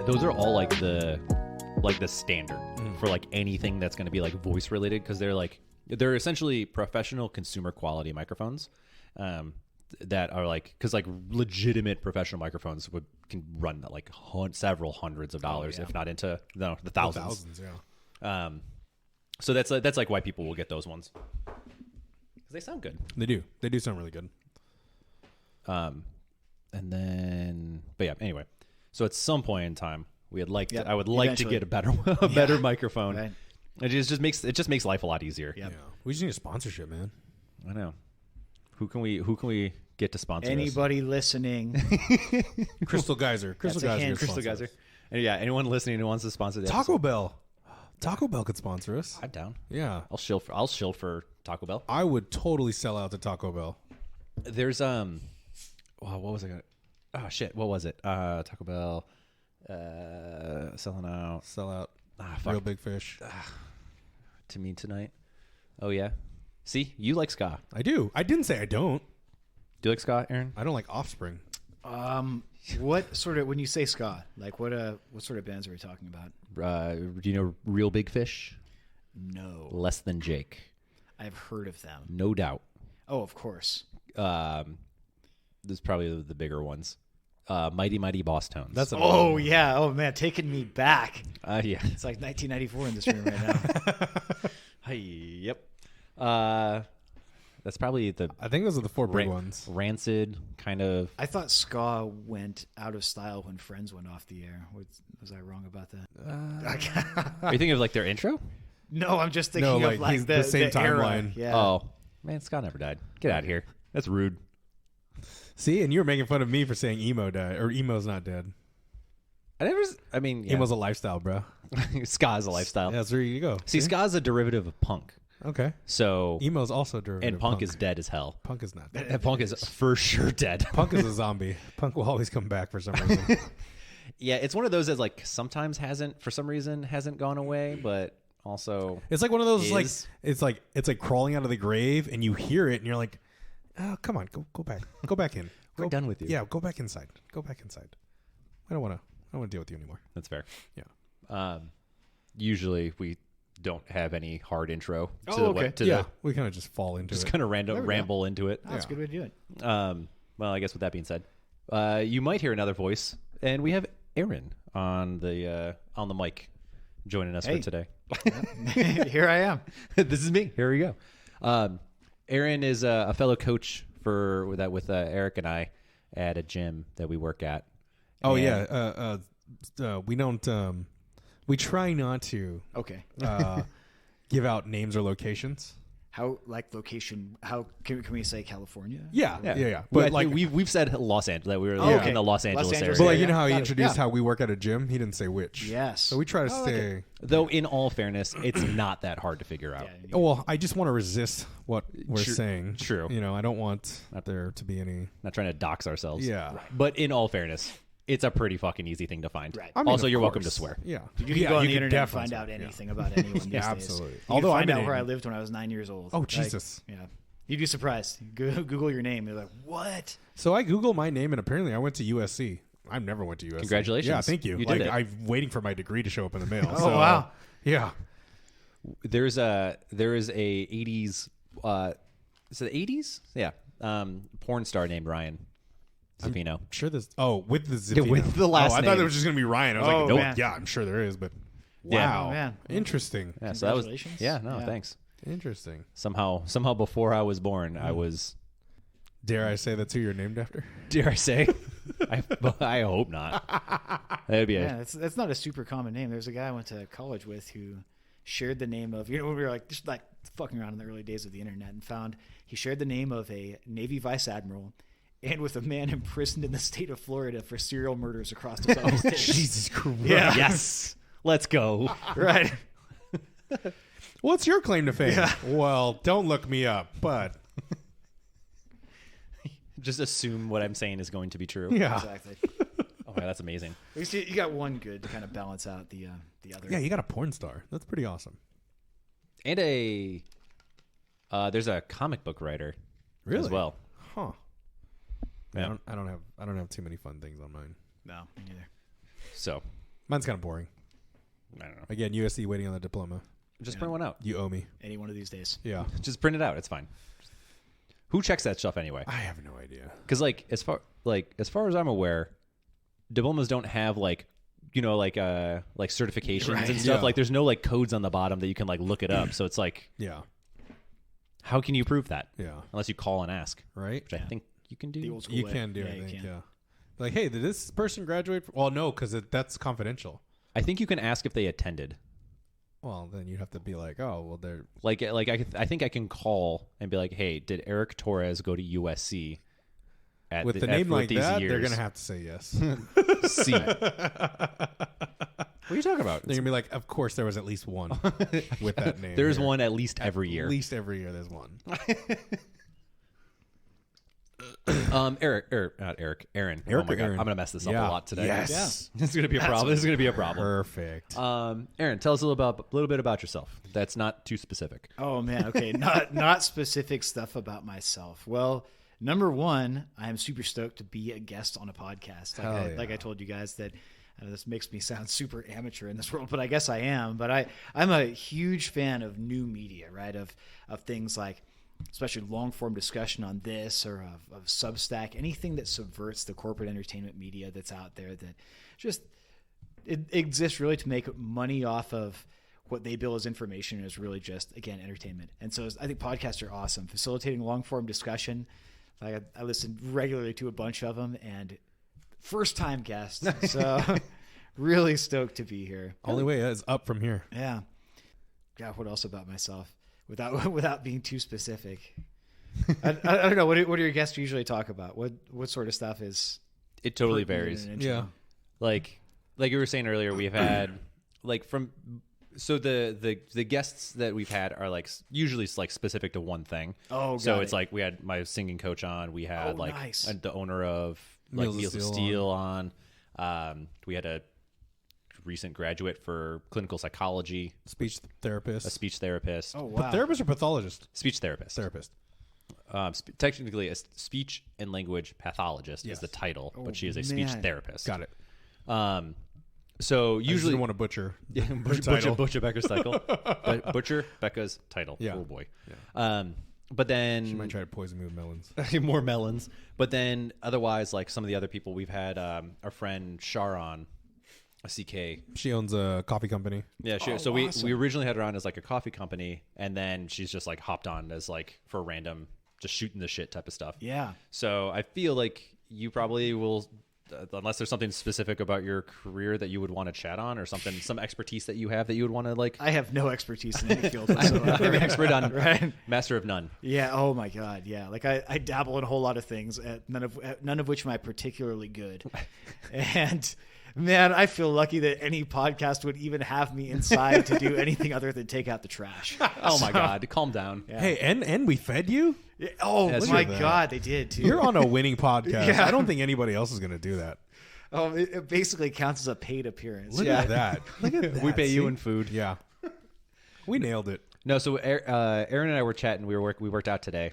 those are all like the standard for like anything that's going to be like voice related, because they're essentially professional consumer quality microphones that are like, because like legitimate professional microphones can run like several hundreds of dollars, if not into the thousands. So that's like why people will get those ones, because they sound good. They do sound really good. And then, but yeah, anyway, so at some point in time, I would like to get a better microphone. Right. It just makes life a lot easier. Yep. Yeah, we just need a sponsorship, man. I know. Who can we get to sponsor anybody listening? Crystal Geyser. Crystal Geyser. And yeah, anyone listening who wants to sponsor the Taco Bell. Taco Bell could sponsor us. I'm down. Yeah, I'll shill for Taco Bell. I would totally sell out to Taco Bell. There's what was I gonna? Oh shit, what was it? Taco Bell selling out. Sell out. Fuck. Real big fish. To me tonight. Oh yeah. See, you like ska. I do. I didn't say I don't. Do you like ska, Aaron? I don't like Offspring. What sort of, when you say ska, like what sort of bands are we talking about? Do you know Real Big Fish? No. Less Than Jake. I've heard of them. No doubt. Oh, of course. There's probably the bigger ones. Mighty Mighty Boss Tones. Yeah. Oh man, taking me back. Yeah. It's like 1994 in this room right now. Yep. That's probably I think those are the four big ones. Rancid, kind of. I thought ska went out of style when Friends went off the air. Was I wrong about that? Are you thinking of like their intro? No, I'm just thinking of like the same timeline. Yeah. Oh man, ska never died. Get out of here. That's rude. See, and you were making fun of me for saying emo died, or emo's not dead. Emo's a lifestyle, bro. Ska is a lifestyle. Yeah, that's where you go. See, ska is a derivative of punk. Okay. So emo's also a derivative. And punk is dead as hell. Punk is not dead. And punk is for sure dead. Punk is a zombie. Punk will always come back for some reason. Yeah, it's one of those that like sometimes hasn't gone away, but also it's like one of those it's like crawling out of the grave, and you hear it and you're like, oh, come on, go back in. We're done with you. Yeah, go back inside. I don't want to deal with you anymore. That's fair. Yeah. Usually we don't have any hard intro. We kind of just fall into it. Just kind of ramble into it. That's a good way to do it. Well, I guess with that being said, you might hear another voice, and we have Aaron on the mic joining us for today. Here I am. This is me. Here we go. Aaron is a fellow coach with Eric and I at a gym that we work at. Oh, yeah. We don't. We try not to. Okay. Give out names or locations. How location? How can we say California? Yeah. But like we've said Los Angeles, that we were in the Los Angeles area. But like you know how he introduced how we work at a gym, he didn't say which. Yes. So we try to stay. Okay. Though in all fairness, it's not that hard to figure out. Yeah. Well, I just want to resist what we're saying. True. You know, I don't want there to be any. Not trying to dox ourselves. Yeah. Right. But in all fairness, it's a pretty fucking easy thing to find. Right. I mean, also, you're welcome to swear. Yeah. You can go on the internet and find out anything about anyone these days. Absolutely. Although I find out where I lived when I was 9 years old. Oh, Jesus. Yeah. You'd be surprised. Google your name. You're like, what? So I Googled my name, and apparently I went to USC. I never went to USC. Congratulations. Yeah, thank you. You did it. I'm waiting for my degree to show up in the mail. Oh, wow. Yeah. There is a 80s, is it the 80s? Yeah. Porn star named Ryan Zappino. I'm sure there's. Oh, with the Zappino. With the last I name. thought it was just going to be Ryan. I was like, nope. Man. Yeah, I'm sure there is, but Yeah. wow. Oh, man. Interesting. Yeah, so that was. Congratulations. Yeah, no, thanks. Interesting. Somehow before I was born, I was. Dare I say that's who you're named after? Dare I say? I hope not. That'd be that's not a super common name. There's a guy I went to college with who shared the name of, when we were just fucking around in the early days of the internet, and found he shared the name of a Navy vice admiral and with a man imprisoned in the state of Florida for serial murders across the Southern states. Jesus Christ. Yeah. Yes. Let's go. Right. What's your claim to fame? Yeah. Well, don't look me up, but Just assume what I'm saying is going to be true. yeah. Exactly. Oh, man, that's amazing. At least you got one good to kind of balance out the other. Yeah, you got a porn star. That's pretty awesome. And there's a comic book writer Really? as well. Huh. Yeah. I don't have too many fun things on mine. No, me neither. So Mine's kind of boring. I don't know. Again, USC waiting on the diploma. Just print one out. You owe me. Any one of these days. Yeah. Just print it out. It's fine. Who checks that stuff anyway? I have no idea. Because as far as I'm aware, diplomas don't have like certifications Right. and stuff. Yeah. Like there's no like codes on the bottom that you can like look it up. So it's like, Yeah. how can you prove that? Yeah. Unless you call and ask, Right? which I think you can The do. old school You way. can do Yeah, it, I you think. can. Yeah. Like, hey, did this person graduate? Well, no, because that's confidential. I think you can ask if they attended. Well, then you'd have to be like, oh, well, they're... I think I can call and be like, hey, did Eric Torres go to USC? With the name like these that, years? they're going to have to say yes. C. What are you talking about? They're going to be like, of course there was at least one with that name. There's here. one at least every year. At least every year there's one. Aaron. Eric Oh my or God, Aaron? I'm gonna mess this up Yeah. a lot today. Yes. This is gonna be a problem. This is gonna be a problem. Perfect. Aaron, tell us a little bit about yourself. That's not too specific. Oh man, okay, not specific stuff about myself. Well, number one, I am super stoked to be a guest on a podcast. Like I told you guys that this makes me sound super amateur in this world, but I guess I am. But I'm a huge fan of new media, right? Of things like, especially long form discussion on this or of Substack, anything that subverts the corporate entertainment media that's out there that just it exists really to make money off of what they bill as information is really just, again, entertainment. And so I think podcasts are awesome. Facilitating long form discussion. Like I listen regularly to a bunch of them and first time guest. So really stoked to be here. Only way is up from here. Yeah. God, what else about myself? Without being too specific. I don't know. What do your guests usually talk about? What sort of stuff is? It totally pertinent varies. and Yeah. interesting? Like you were saying earlier, we've had the guests that we've had are like usually like specific to one thing. Oh, so got it's it. like we had my singing coach on. We had nice. the owner of like Meals of Meals of Steel on. We had a recent graduate for clinical psychology, Speech therapist. a speech therapist, Oh wow. Therapist or pathologist? speech therapist. Therapist. Technically, a speech and language pathologist Yes. is the title, Oh, but she is a speech man. therapist. Got it. So Usually usually want to butcher. Butcher Becca's title. Butcher Becca's title. Yeah. Oh boy. But then She might try to poison me with melons. more melons. But then otherwise, like some of the other people we've had, our friend Sharon, a CK. She owns a coffee company. Yeah, Oh, so awesome. we originally had her on as like a coffee company, and then she's just like hopped on as like for random, just shooting the shit type of stuff. Yeah. So I feel like you probably will, unless there's something specific about your career that you would want to chat on, or something, some expertise that you have that you would want to like. I have no expertise in any field I'm whatsoever. an expert on Right. master of none. Yeah. Oh my God. Yeah. Like I dabble in a whole lot of things, none of which am I particularly good. And man, I feel lucky that any podcast would even have me inside to do anything other than take out the trash. Oh my God, calm down. Yeah. Hey, and we fed you? Yeah. Oh That's my true. God, they did too. You're on a winning podcast. Yeah. I don't think anybody else is going to do that. Oh, it basically counts as a paid appearance. Look Yeah. at that. Look at that. We pay you See? in food. Yeah. We nailed it. No, so Aaron and I were chatting. We worked out today,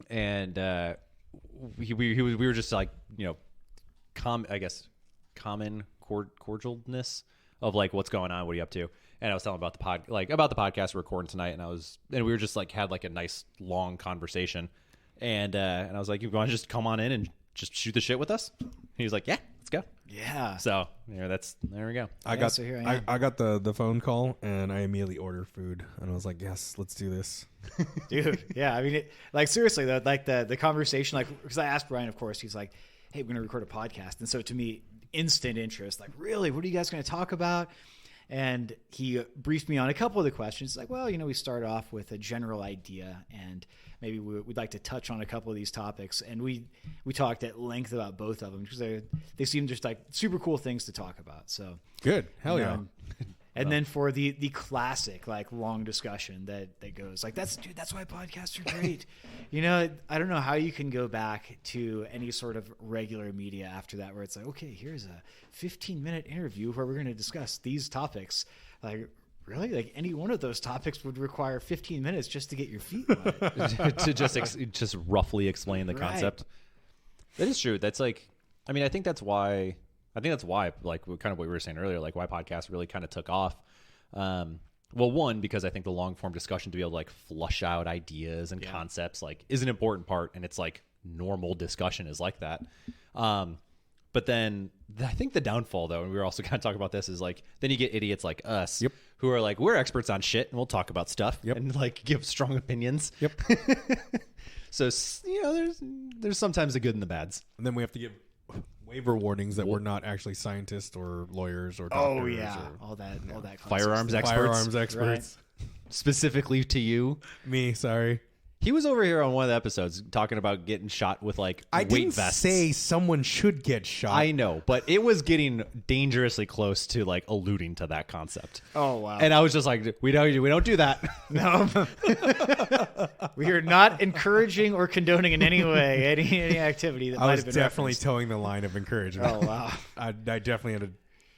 and we were just like, common cordialness of like what's going on, what are you up to? And I was telling about the podcast we're recording tonight, and we were just like had like a nice long conversation, and I was like, you want to just come on in and just shoot the shit with us? He was like, yeah, let's go. Yeah. So there we go. So here I am. I got the phone call and I immediately ordered food and I was like, yes, let's do this. Dude, yeah. I mean, like seriously though, like the conversation, like, because I asked Brian, of course, he's like, hey, we're going to record a podcast. And so to me, instant interest, like, really, what are you guys going to talk about? And he briefed me on a couple of the questions. Like, well, we start off with a general idea and maybe we'd like to touch on a couple of these topics. And we talked at length about both of them because they seem just like super cool things to talk about. So Good. Hell yeah. And then for the classic, like, long discussion that goes like, that's why podcasts are great. I don't know how you can go back to any sort of regular media after that, where it's like, okay, here's a 15-minute interview where we're going to discuss these topics. Like, really? Like, any one of those topics would require 15 minutes just to get your feet wet. To just roughly explain the Right. concept. That is true. That's like, I mean, I think that's why I think that's why, like, kind of what we were saying earlier, like why podcasts really kind of took off. Well, one, because I think the long form discussion to be able to like flush out ideas and concepts like is an important part, and it's like normal discussion is like that. But then I think the downfall, though, and we were also kind of talking about this, is like then you get idiots like us who are like, we're experts on shit and we'll talk about stuff and like give strong opinions. So, you know, there's sometimes the good and the bads. And then we have to give waiver warnings that we're not actually scientists or lawyers or doctors. Oh yeah, all that Firearms experts. Firearms experts. Right. Specifically to you. Me, sorry. He was over here on one of the episodes talking about getting shot with like I weight didn't vests. say someone should get shot. I know, but it was getting dangerously close to like alluding to that concept. Oh wow! And I was just like, we don't do that. No, we are not encouraging or condoning in any way any activity that I might was have been definitely referenced. towing the line of encouragement. Oh wow! I definitely had to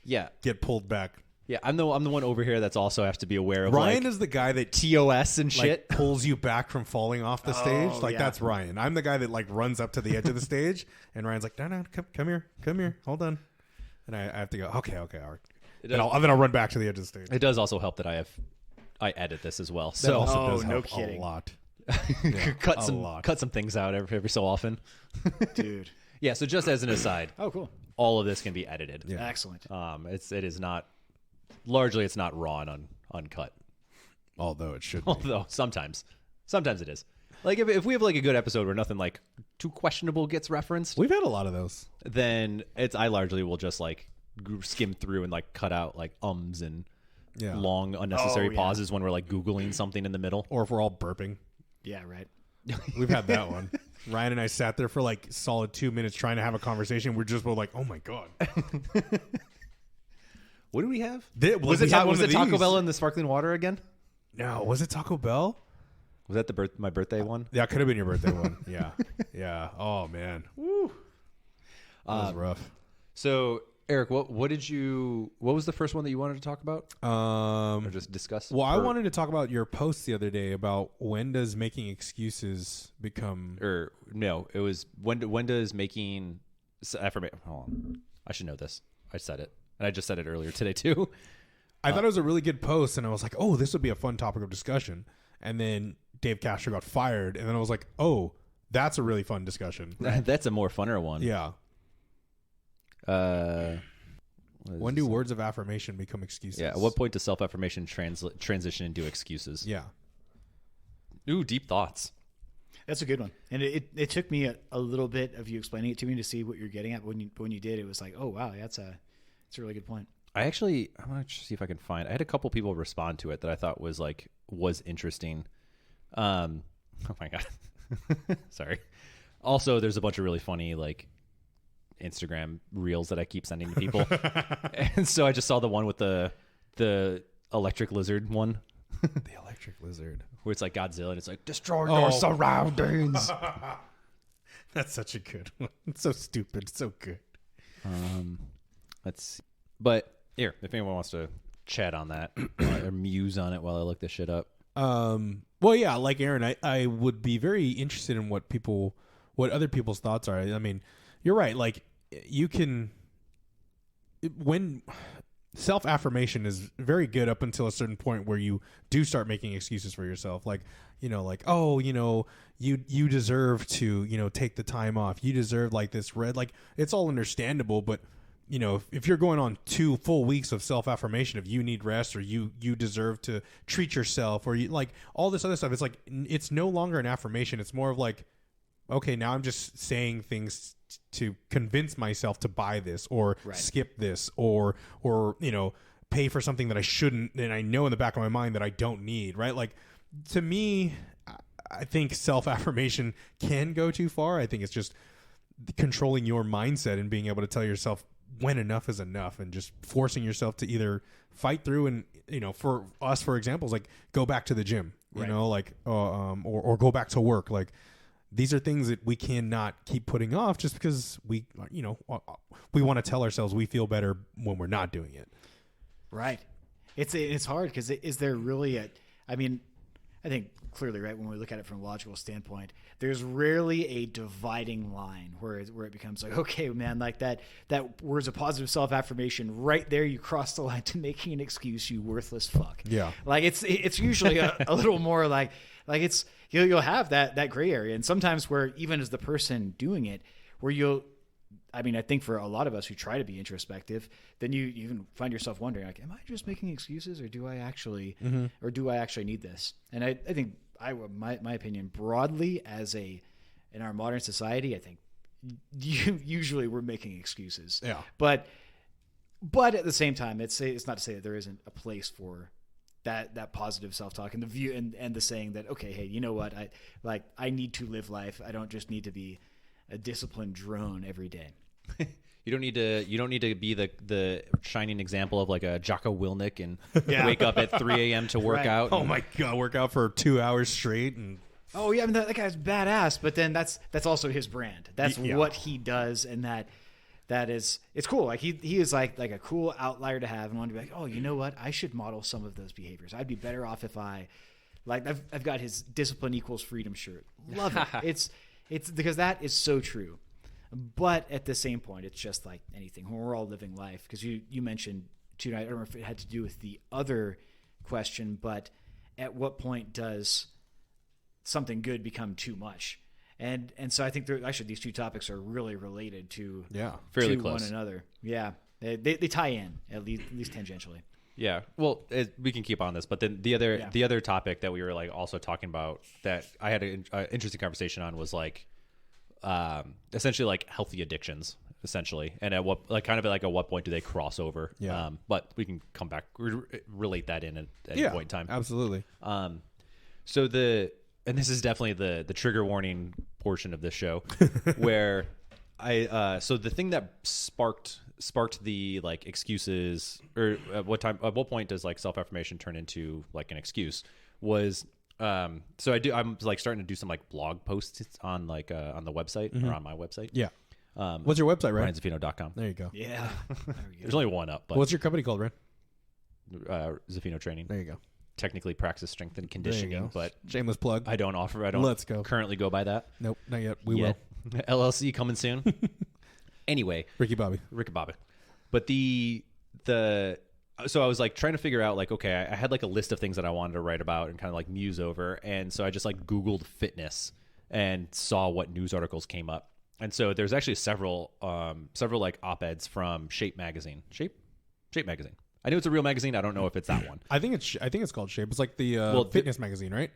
Yeah, get pulled back. yeah. I'm the one over here that's also has to be aware of Ryan like is the guy that TOS and like shit. pulls you back from falling off the stage. Like yeah. that's Ryan. I'm the guy that like runs up to the edge of the stage, and Ryan's like, no, come here, hold on, and I have to go. Okay, all right. And then I'll run back to the edge of the stage. It does also help that I edit this as well. That So also Oh, does no help kidding. a lot. cut a lot. some things out every so often. Dude. Yeah. So just as an aside, Oh cool. all of this can be edited. Yeah. Excellent. It is not largely it's not raw and uncut. Although it should be. Although sometimes it is. Like if we have like a good episode where nothing like too questionable gets referenced, We've had a lot of those. then I largely will just like skim through and like cut out like ums and Yeah. long unnecessary Oh, yeah. pauses when we're like Googling something in the middle. Or if we're all burping. Yeah. Right. We've had that one. Ryan and I sat there for like solid 2 minutes trying to have a conversation. We're just both like, oh my God. What do we have? Was Was it Taco Bell and the sparkling water again? No, was it Taco Bell? Was that my birthday one? That could have been your birthday one. Yeah. Yeah. Oh, man. Woo. That was rough. So Eric, what was the first one that you wanted to talk about or just discuss? Well, I wanted to talk about your post the other day about when does making excuses become... Or no, it was when does making affirmation. Hold on, I should know this. I said it, and I just said it earlier today too. I thought it was a really good post, and I was like, oh, this would be a fun topic of discussion. And then Dave Castro got fired, and then I was like, oh, that's a really fun discussion. That's a more funner one. Yeah. When do this? words of affirmation become excuses? Yeah. At what point does self-affirmation transition into excuses? Yeah. Ooh, deep thoughts. That's a good one. And it took me a little bit of you explaining it to me to see what you're getting at. But when you did, it was like, oh wow, that's a really good point. I want to see if I can find. I had a couple people respond to it that I thought was interesting. Oh my God. Sorry. Also, there's a bunch of really funny like Instagram reels that I keep sending to people, and so I just saw the one with the electric lizard one, The electric lizard. where it's like Godzilla and it's like destroy your surroundings. That's such a good one. It's so stupid. So good. Let's see. But here, if anyone wants to chat on that or muse on it while I look this shit up. Well, yeah, like Aaron, I would be very interested in what other people's thoughts are. I mean, you're right. Like when self-affirmation is very good up until a certain point where you do start making excuses for yourself. Like, oh, you deserve to, take the time off. You deserve like this like it's all understandable, but if you're going on 2 full weeks of self-affirmation, if you need rest or you deserve to treat yourself or you like all this other stuff, it's like, it's no longer an affirmation. It's more of like, okay, now I'm just saying things to convince myself to buy this or skip this or pay for something that I shouldn't, and I know in the back of my mind that I don't need, right? Like, to me, I think self-affirmation can go too far. I think it's just controlling your mindset and being able to tell yourself when enough is enough and just forcing yourself to either fight through and, for us, for example, is like go back to the gym, or go back to work. Like, these are things that we cannot keep putting off just because we want to tell ourselves we feel better when we're not doing it. Right. It's hard because is there really I think clearly, right, when we look at it from a logical standpoint, there's rarely a dividing line where it becomes like, okay, man, like that word's a positive self-affirmation. Right there, you cross the line to making an excuse, you worthless fuck. Yeah. Like it's usually a little more like it's you'll have that gray area, and sometimes where even as the person doing it, where I think for a lot of us who try to be introspective, then you even find yourself wondering, like, am I just making excuses, or do I actually need this? And I think my opinion broadly in our modern society, I think usually we're making excuses. Yeah. But at the same time, it's not to say that there isn't a place for that positive self-talk and the view and the saying that, okay, hey, you know what? I need to live life. I don't just need to be a disciplined drone every day. You don't need to be the shining example of like a Jocko Willink and wake up at 3 a.m. to work Right. out. Oh my God, work out for 2 hours straight and Oh yeah, that guy's badass. But then that's also his brand. That's what he does, and that is it's cool. Like he is like a cool outlier to have, and want to be like, oh, you know what? I should model some of those behaviors. I'd be better off if I've got his discipline equals freedom shirt. Love it. It's because that is so true. But at the same point, it's just like anything. When we're all living life, because you mentioned too, I don't know if it had to do with the other question, but at what point does something good become too much? And so I think these two topics are really related to fairly to close one another. Yeah, they tie in at least tangentially. Yeah, well, we can keep on this, but then the other topic that we were like also talking about that I had an interesting conversation on was like essentially like healthy addictions, essentially, and at what point do they cross over? Yeah. But we can come back relate that in at any point in time. Absolutely. So and this is definitely the trigger warning portion of this show, where so the thing that sparked the like excuses, or at what point does like self-affirmation turn into like an excuse was I'm like starting to do some like blog posts on like on the website or on my website. Yeah. What's your website, Ryan? RyanZaffino.com. There you go. Yeah, There's only one up, but What's your company called, Ryan? Zaffino Training. There you go. Technically practice strength and There you conditioning, go. but Shameless plug. I don't Let's go. currently go by that. Nope, not yet. We Yet. LLC coming soon. Anyway, will. Ricky Bobby. But so I was like trying to figure out like, okay, I had like a list of things that I wanted to write about and kind of like muse over. And so I just like Googled fitness and saw what news articles came up. And so there's actually several like op-eds from Shape magazine. Shape magazine. I know it's a real magazine. I don't know if it's that one. I think it's called Shape. It's like the fitness magazine, right?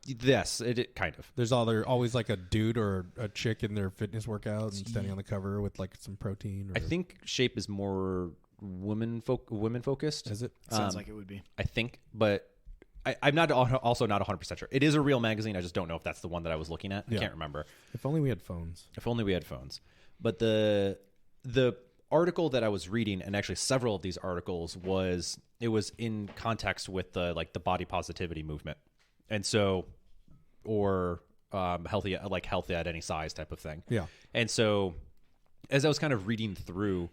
Yes, it kind of. There's always like a dude or a chick in their fitness workout and standing on the cover with like some protein. I think Shape is more women focused. Is it? sounds like it would be. I think, but I'm not 100% sure. It is a real magazine. I just don't know if that's the one that I was looking at. I can't remember. If only we had phones. But the article that I was reading, and actually several of these articles, was in context with the body positivity movement, and so healthy at any size type of thing. Yeah. And so as I was kind of reading through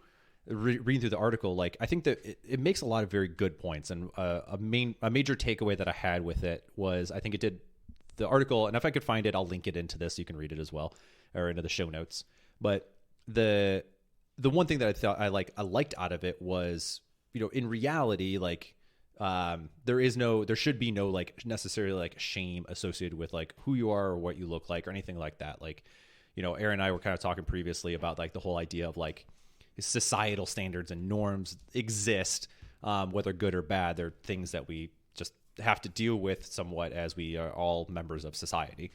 the article, like I think that it makes a lot of very good points, and a major takeaway that I had with it was I think it did the article, and if I could find it, I'll link it into this. You can read it as well, or into the show notes. But the one thing that I thought I liked out of it was, in reality, like there should be no like necessarily like shame associated with like who you are or what you look like or anything like that. Like, Aaron and I were kind of talking previously about like the whole idea of like societal standards and norms exist, whether good or bad. They're things that we just have to deal with somewhat as we are all members of society.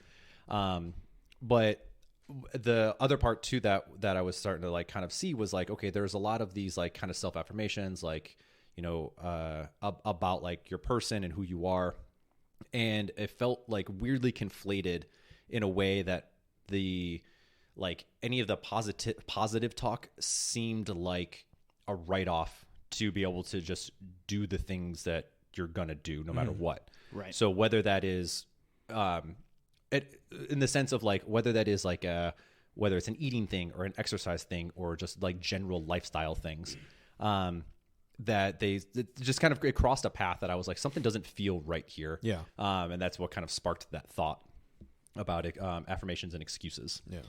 But the other part too that I was starting to like kind of see was like, okay, there's a lot of these like kind of self-affirmations, like, about like your person and who you are. And it felt like weirdly conflated in a way that any of the positive talk seemed like a write-off to be able to just do the things that you're going to do no matter what. Right. So whether that is, in the sense of like, whether that is like whether it's an eating thing or an exercise thing or just like general lifestyle things, that it just kind of it crossed a path that I was like, something doesn't feel right here. Yeah. And that's what kind of sparked that thought about it, affirmations and excuses. Yeah.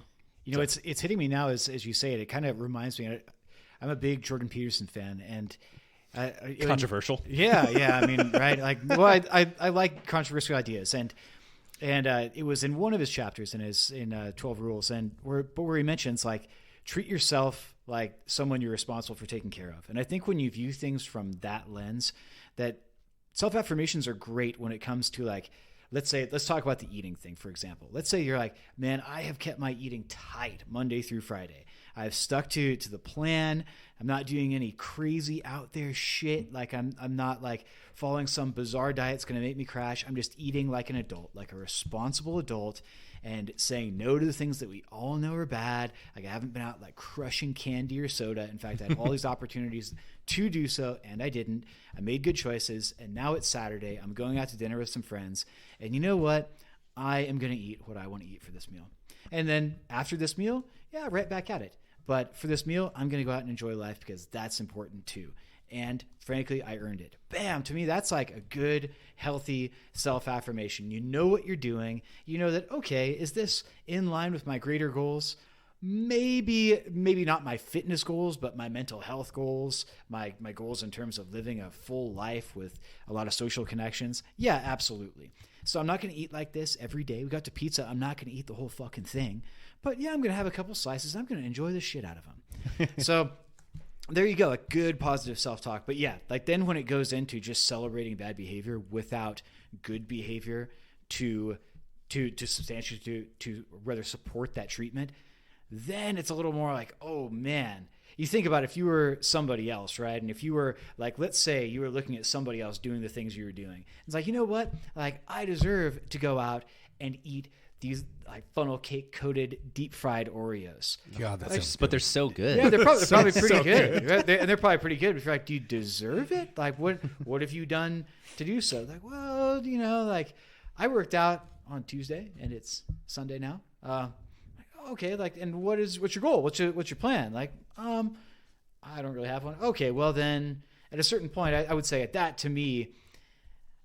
You know, it's hitting me now as you say it. It kind of reminds me. I'm a big Jordan Peterson fan, and Controversial. Yeah. I mean, right? Like, well, I like controversial ideas, and it was in one of his chapters in 12 Rules, and where he mentions like treat yourself like someone you're responsible for taking care of. And I think when you view things from that lens, that self-affirmations are great when it comes to like, let's talk about the eating thing, for example. Let's say you're like, man, I have kept my eating tight Monday through Friday. I've stuck to the plan. I'm not doing any crazy out there shit. Like I'm not like following some bizarre diet that's going to make me crash. I'm just eating like an adult, like a responsible adult, and saying no to the things that we all know are bad. Like I haven't been out like crushing candy or soda. In fact, I had all these opportunities to do so, and I didn't. I made good choices, and now it's Saturday. I'm going out to dinner with some friends, and you know what? I am going to eat what I want to eat for this meal. And then after this meal, yeah, right back at it. But for this meal, I'm going to go out and enjoy life because that's important too. And frankly, I earned it. Bam! To me, that's like a good, healthy self-affirmation. You know what you're doing. You know that, okay, is this in line with my greater goals? Maybe not my fitness goals, but my mental health goals, my goals in terms of living a full life with a lot of social connections. Yeah, absolutely. So I'm not going to eat like this every day. We got to pizza. I'm not going to eat the whole fucking thing. But yeah, I'm going to have a couple slices. I'm going to enjoy the shit out of them. So there you go. A good positive self-talk. But yeah, like then when it goes into just celebrating bad behavior without good behavior to substantiate, to rather support that treatment, then it's a little more like, oh man, you think about if you were somebody else, right? And if you were like, let's say you were looking at somebody else doing the things you were doing. It's like, you know what? Like I deserve to go out and eat these like funnel cake coated deep fried Oreos. God, that's But they're so good. Yeah, they're probably pretty good. Right? They're probably pretty good. But you're like, do you deserve it? Like what have you done to do so? Like, well, you know, like I worked out on Tuesday and it's Sunday now. Okay, like, and what's your goal? What's your plan? Like, I don't really have one. Okay, well then, at a certain point, I would say at that, to me,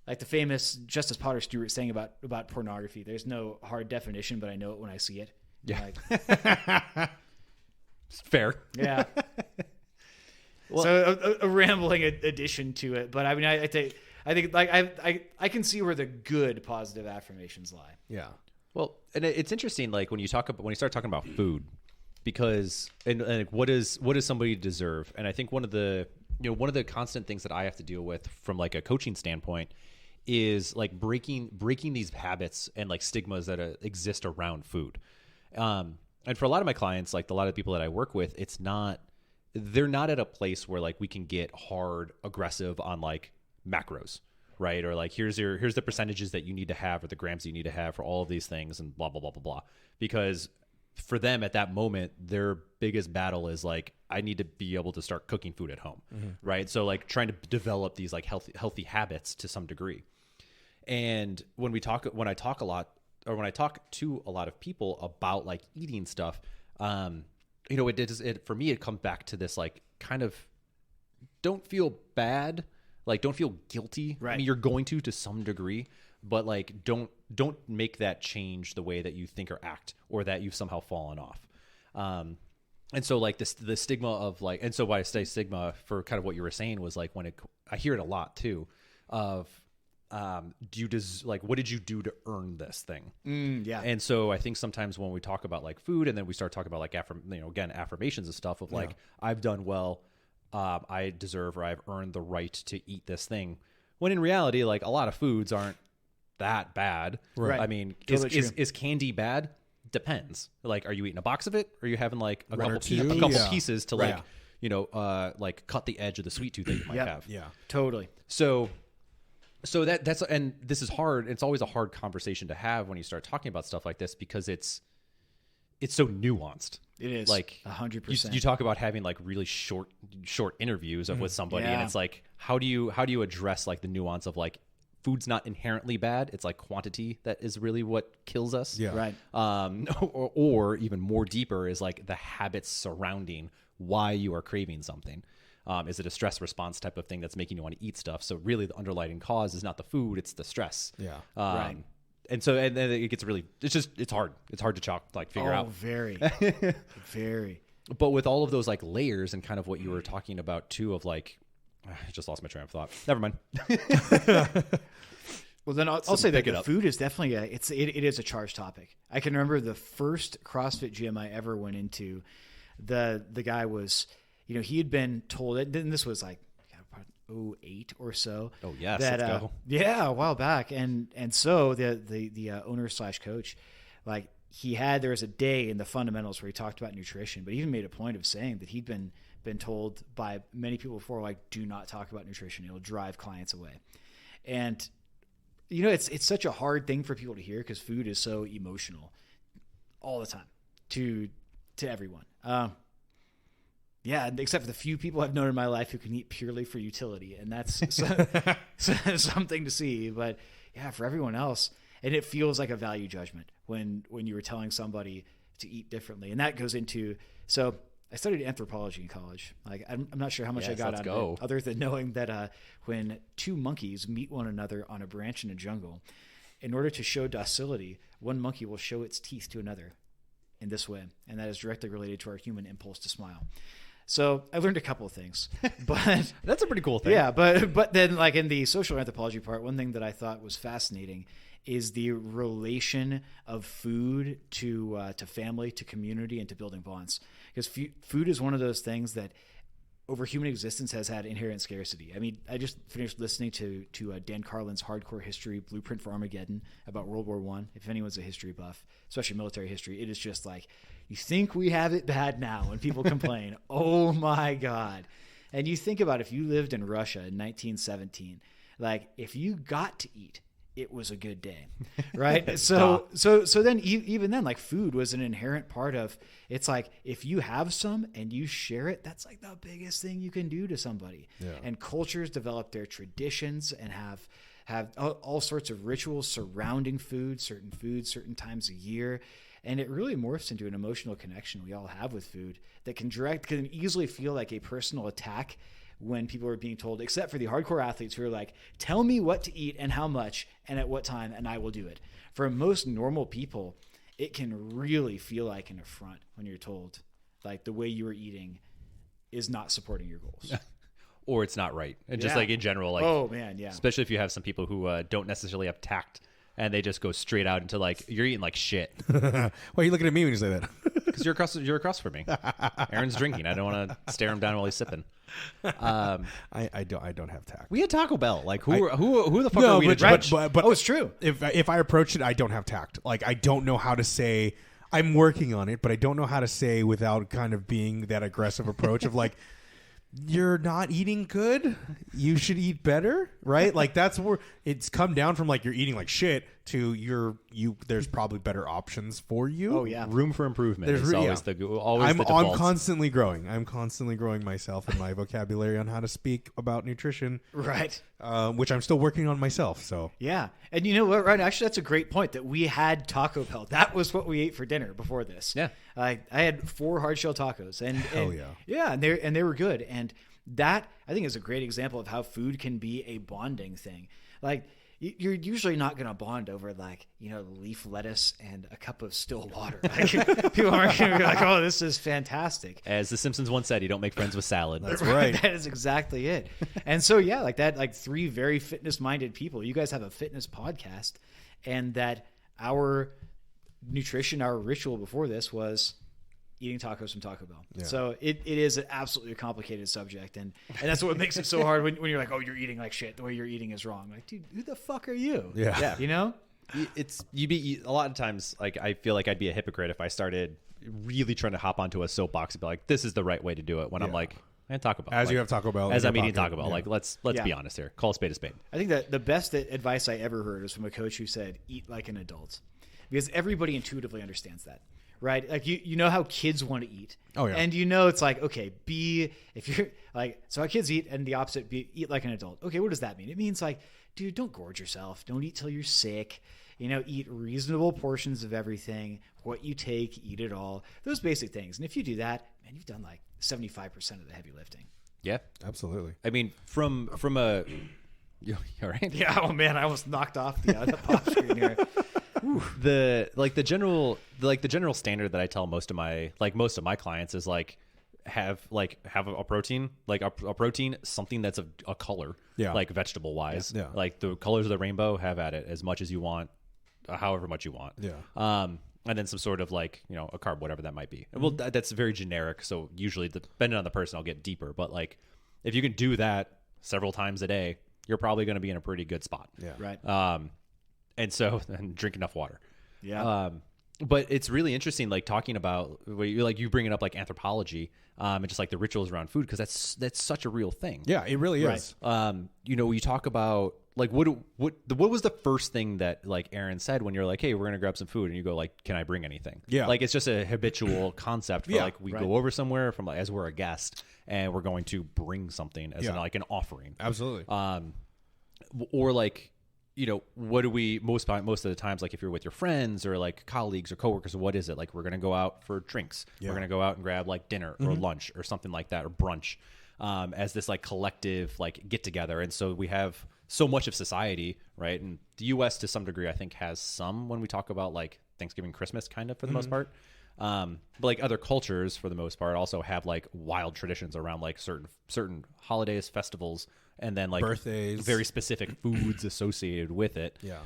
like the famous Justice Potter Stewart saying about pornography. There's no hard definition, but I know it when I see it. Yeah, like, fair. Yeah. Well, so a rambling addition to it, but I mean, I think like I can see where the good positive affirmations lie. Yeah. Well, and it's interesting, like when you start talking about food, because and what does somebody deserve? And I think one of the constant things that I have to deal with from like a coaching standpoint is like breaking these habits and like stigmas that exist around food. And for a lot of my clients, like a lot of people that I work with, they're not at a place where like we can get hard aggressive on like macros. Right. Or like, here's the percentages that you need to have or the grams you need to have for all of these things and blah, blah, blah, blah, blah. Because for them at that moment, their biggest battle is like, I need to be able to start cooking food at home. Mm-hmm. Right. So like trying to develop these like healthy habits to some degree. And when I talk to a lot of people about like eating stuff, for me, it comes back to this like kind of don't feel bad. Like, don't feel guilty. Right. I mean, you're going to some degree, but like, don't make that change the way that you think or act, or that you've somehow fallen off. And so like the stigma of like, and so why I say stigma for kind of what you were saying was like I hear it a lot too, of what did you do to earn this thing? Yeah. And so I think sometimes when we talk about like food, and then we start talking about like affirmations and stuff of like, I've done well. I deserve or I've earned the right to eat this thing. When in reality, like a lot of foods aren't that bad. Right. I mean, totally is candy bad? Depends. Like, are you eating a box of it, or are you having like a couple pieces to like, like cut the edge of the sweet tooth that you might have? Yeah, totally. So that's and this is hard. It's always a hard conversation to have when you start talking about stuff like this, because it's so nuanced. It is like 100%. You talk about having like really short interviews with somebody, and it's like, how do you address like the nuance of like, food's not inherently bad. It's like quantity that is really what kills us. Yeah. Right. Or even more deeper is like the habits surrounding why you are craving something. Is it a stress response type of thing that's making you want to eat stuff? So really the underlying cause is not the food, it's the stress. Yeah. Right. And so, and then it gets really, it's hard. It's hard to figure out. Very, very. But with all of those like layers and kind of what you were talking about too, of like, I just lost my train of thought. Never mind. Well, then I'll say that the food is definitely it is a charged topic. I can remember the first CrossFit gym I ever went into. The guy was, he had been told, and this was like 2008 or so. Oh yes, let's go. Yeah, a while back, and so the owner / coach, like there was a day in the fundamentals where he talked about nutrition, but he even made a point of saying that he'd been told by many people before, like, do not talk about nutrition; it'll drive clients away. And it's such a hard thing for people to hear because food is so emotional all the time to everyone. Yeah, except for the few people I've known in my life who can eat purely for utility, and that's something to see. But yeah, for everyone else, and it feels like a value judgment when you were telling somebody to eat differently, and that goes into. So I studied anthropology in college. Like I'm not sure how much I got out of it, other than knowing that when two monkeys meet one another on a branch in a jungle, in order to show docility, one monkey will show its teeth to another in this way, and that is directly related to our human impulse to smile. So I learned a couple of things, but that's a pretty cool thing. Yeah, but then like in the social anthropology part, one thing that I thought was fascinating is the relation of food to family, to community, and to building bonds. Because food is one of those things that over human existence has had inherent scarcity. I mean, I just finished listening to Dan Carlin's Hardcore History Blueprint for Armageddon about World War I. If anyone's a history buff, especially military history, it is just like, you think we have it bad now when people complain. Oh my God. And you think about if you lived in Russia in 1917, like if you got to eat, it was a good day, right? so then even then, like food was an inherent part of, it's like, if you have some and you share it, that's like the biggest thing you can do to somebody. Yeah. And cultures develop their traditions and have all sorts of rituals surrounding food, certain times a year. And it really morphs into an emotional connection we all have with food that can easily feel like a personal attack when people are being told, except for the hardcore athletes who are like, tell me what to eat and how much and at what time, and I will do it. For most normal people, it can really feel like an affront when you're told, like, the way you are eating is not supporting your goals. Or it's not right. And just like in general, like, oh man, yeah. Especially if you have some people who don't necessarily have tact and they just go straight out into like, you're eating like shit. Why are you looking at me when you say that? Because you're across from me. Aaron's drinking. I don't want to stare him down while he's sipping. I don't have tact. We had Taco Bell. Like who the fuck are we to judge? But it's true. If I approach it, I don't have tact. Like I don't know how to say. I'm working on it, but I don't know how to say without kind of being that aggressive approach of like, you're not eating good. You should eat better, right? Like that's where it's come down from. Like you're eating like shit to there's probably better options for you. Oh yeah, room for improvement. There's always the default. I'm constantly growing. I'm constantly growing myself and my vocabulary on how to speak about nutrition. Right. Which I'm still working on myself. So yeah, and you know what? Right, actually, that's a great point. That we had Taco Bell. That was what we ate for dinner before this. Yeah, I had 4 hard shell tacos, and yeah, and they were good. And that I think is a great example of how food can be a bonding thing. Like you're usually not going to bond over like, leaf lettuce and a cup of still water. Like, people aren't going to be like, oh, this is fantastic. As The Simpsons once said, you don't make friends with salad. That's right. That is exactly it. And so, yeah, like that, like 3 very fitness-minded people. You guys have a fitness podcast, and that our nutrition, our ritual before this was eating tacos from Taco Bell. Yeah. So it is an absolutely complicated subject. And that's what makes it so hard when you're like, oh, you're eating like shit. The way you're eating is wrong. Like, dude, who the fuck are you? Yeah. You know? A lot of times, like, I feel like I'd be a hypocrite if I started really trying to hop onto a soapbox and be like, this is the right way to do it. When I'm like, I had Taco Bell. As like, you have Taco Bell. As I'm eating Taco Bell. Yeah. Like, let's be honest here. Call a spade a spade. I think that the best advice I ever heard was from a coach who said, eat like an adult. Because everybody intuitively understands that. Right? Like you know how kids want to eat. Oh yeah. And it's like, okay, if you're like, so how kids eat, and the opposite, eat like an adult. Okay, what does that mean? It means like, dude, don't gorge yourself. Don't eat till you're sick. Eat reasonable portions of everything. What you take, eat it all. Those basic things. And if you do that, man, you've done like 75% of the heavy lifting. Yeah. Absolutely. I mean, from a, you all right? Yeah. Oh man, I almost knocked off the pop screen here. The general standard that I tell most of my clients is like have a protein, like a protein, something that's a color, like vegetable wise, like the colors of the rainbow, have at it as much as you want, however much you want. And then some sort of like, you know, a carb, whatever that might be. Well, that's very generic. So usually depending on the person, I'll get deeper, but like if you can do that several times a day, you're probably going to be in a pretty good spot. Yeah. Right. And drink enough water. Yeah. But it's really interesting, like talking about you bringing up like anthropology, and just like the rituals around food, because that's such a real thing. Yeah, it really is. You know, you talk what was the first thing that like Aaron said when you're like, hey, we're gonna grab some food, and you go like, can I bring anything? Yeah, like it's just a habitual concept for like we go over somewhere from as we're a guest, and we're going to bring something as like an offering. Absolutely. Or like, you know, what do we most of the times, like if you're with your friends or like colleagues or coworkers, what is it like? We're going to go out for drinks. We're going to go out and grab like dinner or lunch or something like that, or brunch, as this like collective like get together. And so we have so much of society, right? And the U.S. to some degree, I think, has some when we talk about like Thanksgiving, Christmas, kind of for the most part. But like other cultures, for the most part, also have like wild traditions around like certain holidays, festivals, and then like birthdays, very specific foods associated with it. Yeah.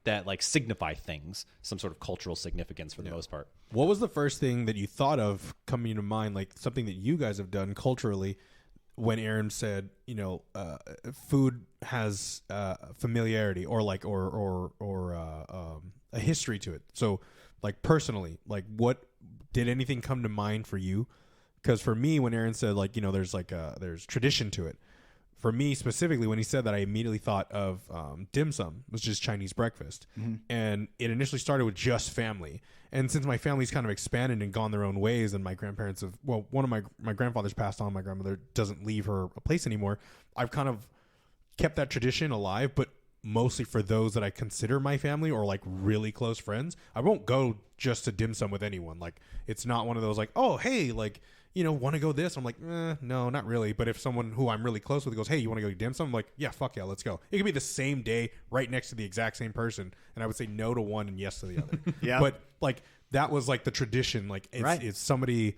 That like signify things, some sort of cultural significance for the most part. What was the first thing that you thought of coming to mind, like something that you guys have done culturally, when Aaron said, you know, food has familiarity or like or a history to it? So, like personally, like what did anything come to mind for you? Because for me, when Aaron said like, you know, there's tradition to it. For me specifically, when he said that, I immediately thought of dim sum, which is Chinese breakfast. And it initially started with just family. And since my family's kind of expanded and gone their own ways, and my grandparents have, well, one of my grandfathers passed on, my grandmother doesn't leave her a place anymore, I've kind of kept that tradition alive, but mostly for those that I consider my family or like really close friends. I won't go just to dim sum with anyone. Like, it's not one of those like, oh, hey, like, you know, want to go this? I'm like, no, not really. But if someone who I'm really close with goes, hey, you want to go dim sum? I'm like, yeah, fuck yeah, let's go. It could be the same day right next to the exact same person, and I would say no to one and yes to the other. Yeah. But like that was like the tradition. Like it's somebody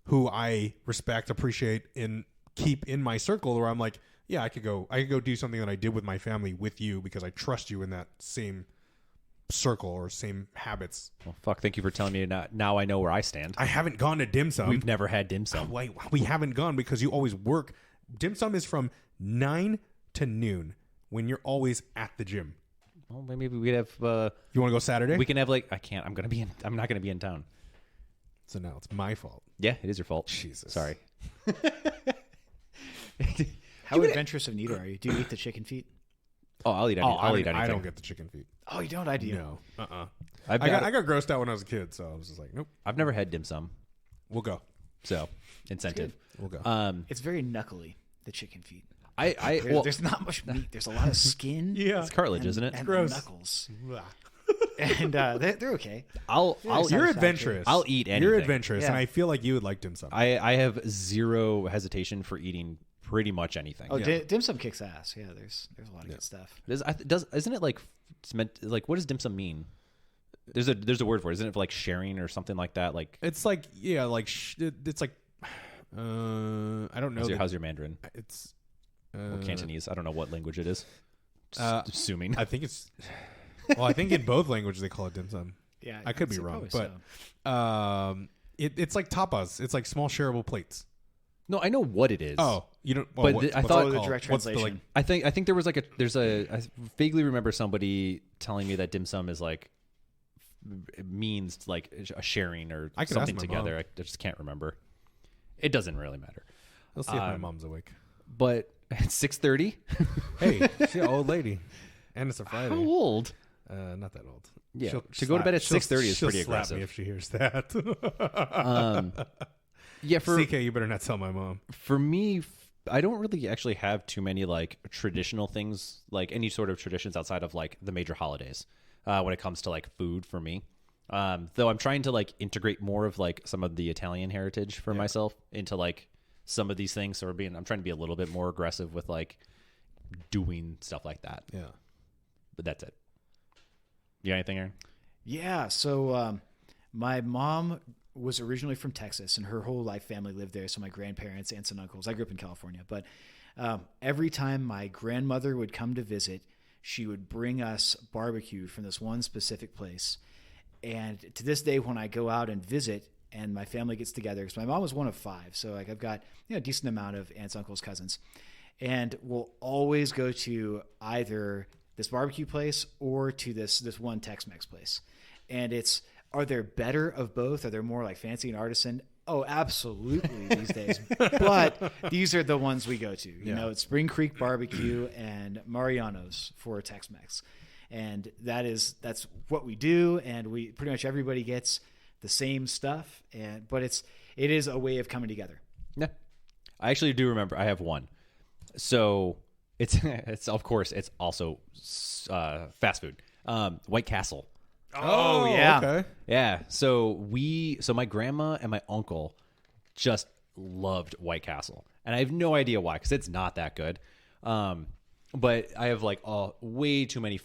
who I respect, appreciate, and keep in my circle where I'm like, yeah, I could go do something that I did with my family with you because I trust you in that same circle or same habits. Well, fuck, thank you for telling me. Now I know where I stand. I haven't gone to dim sum. We've never had dim sum. We haven't gone because you always work. Dim sum is from 9 to noon when you're always at the gym. Well, maybe we'd have you want to go Saturday? We can have like, I can't. I'm not going to be in town. So now it's my fault. Yeah, it is your fault. Jesus. Sorry. How adventurous of Nito are you? Do you eat the chicken feet? Oh, I'll eat anything. I don't get the chicken feet. Oh, you don't? I do. No. I got grossed out when I was a kid, so I was just like, nope. I've never had dim sum. We'll go. So, incentive. We'll go. It's very knuckly, the chicken feet. There's not much meat. There's a lot of skin. Yeah. It's cartilage, isn't it? And gross. Knuckles. And they're okay. You're adventurous. I'll eat anything. You're adventurous, Yeah. and I feel like you would like dim sum. I have zero hesitation for eating pretty much anything. Oh, dim sum kicks ass. Yeah, there's a lot of good stuff. Isn't it like it's meant like what does dim sum mean? There's a word for it. Isn't it for like sharing or something like that? Like it's like it's like I don't know. How's your Mandarin? It's or Cantonese. I don't know what language it is. Just assuming. I think it's. Well, I think in both languages they call it dim sum. Yeah, I could be wrong, but it's like tapas. It's like small shareable plates. No, I know what it is. Oh, you don't. But I thought the direct translation. I think there was like I vaguely remember somebody telling me that dim sum is like it means like a sharing or something together. Mom. I just can't remember. It doesn't really matter. Let's see if my mom's awake. But at 6:30. Hey, she's an old lady, and it's a Friday. How old? Not that old. Yeah, to go to bed at 6:30 is pretty aggressive. Slap me if she hears that. Yeah, for CK, you better not tell my mom. For me, I don't really actually have too many like traditional things, like any sort of traditions outside of like the major holidays when it comes to like food for me. Though I'm trying to like integrate more of like some of the Italian heritage for myself into like some of these things. So I'm trying to be a little bit more aggressive with like doing stuff like that. Yeah. But that's it. You got anything, Aaron? Yeah. So my mom was originally from Texas, and her whole life family lived there. So my grandparents, aunts, and uncles. I grew up in California, but every time my grandmother would come to visit, she would bring us barbecue from this one specific place. And to this day, when I go out and visit, and my family gets together, because my mom was one of 5, so like I've got a decent amount of aunts, uncles, cousins, and we'll always go to either this barbecue place or to this one Tex-Mex place. And are there better of both? Are there more like fancy and artisan? Oh, absolutely these days. But these are the ones we go to. You know, it's Spring Creek Barbecue and Mariano's for Tex-Mex. And that's what we do, and we pretty much everybody gets the same stuff, but it is a way of coming together. Yeah. I actually do remember I have one. So it's of course it's also fast food. White Castle. Oh yeah. Okay. Yeah. So my grandma and my uncle just loved White Castle, and I have no idea why, because it's not that good. But I have like way too many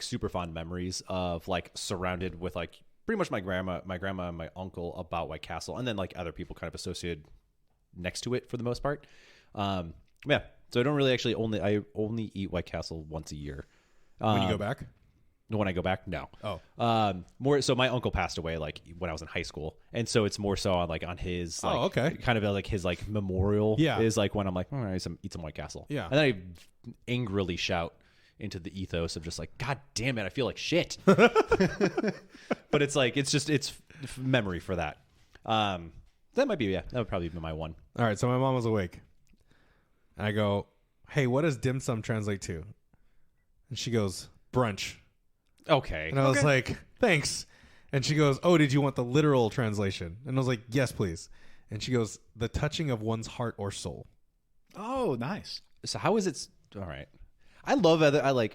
super fond memories of like surrounded with like pretty much my grandma and my uncle about White Castle, and then like other people kind of associated next to it for the most part. Yeah. So I don't really actually I only eat White Castle once a year. When you go back? When I go back, no. Oh. More so my uncle passed away like when I was in high school, and so it's more so on his like, okay. kind of like his like memorial. Yeah. Is like when I'm like, all right, eat some White Castle. Yeah. And then I angrily shout into the ethos of just like, God damn it, I feel like shit. But it's like it's memory for that. That might be that would probably be my one. All right, so my mom was awake. And I go, hey, what does dim sum translate to? And she goes, brunch. Okay. And I was like, thanks. And she goes, oh, did you want the literal translation? And I was like, yes, please. And she goes, the touching of one's heart or soul. Oh, nice. So how is it? All right. I love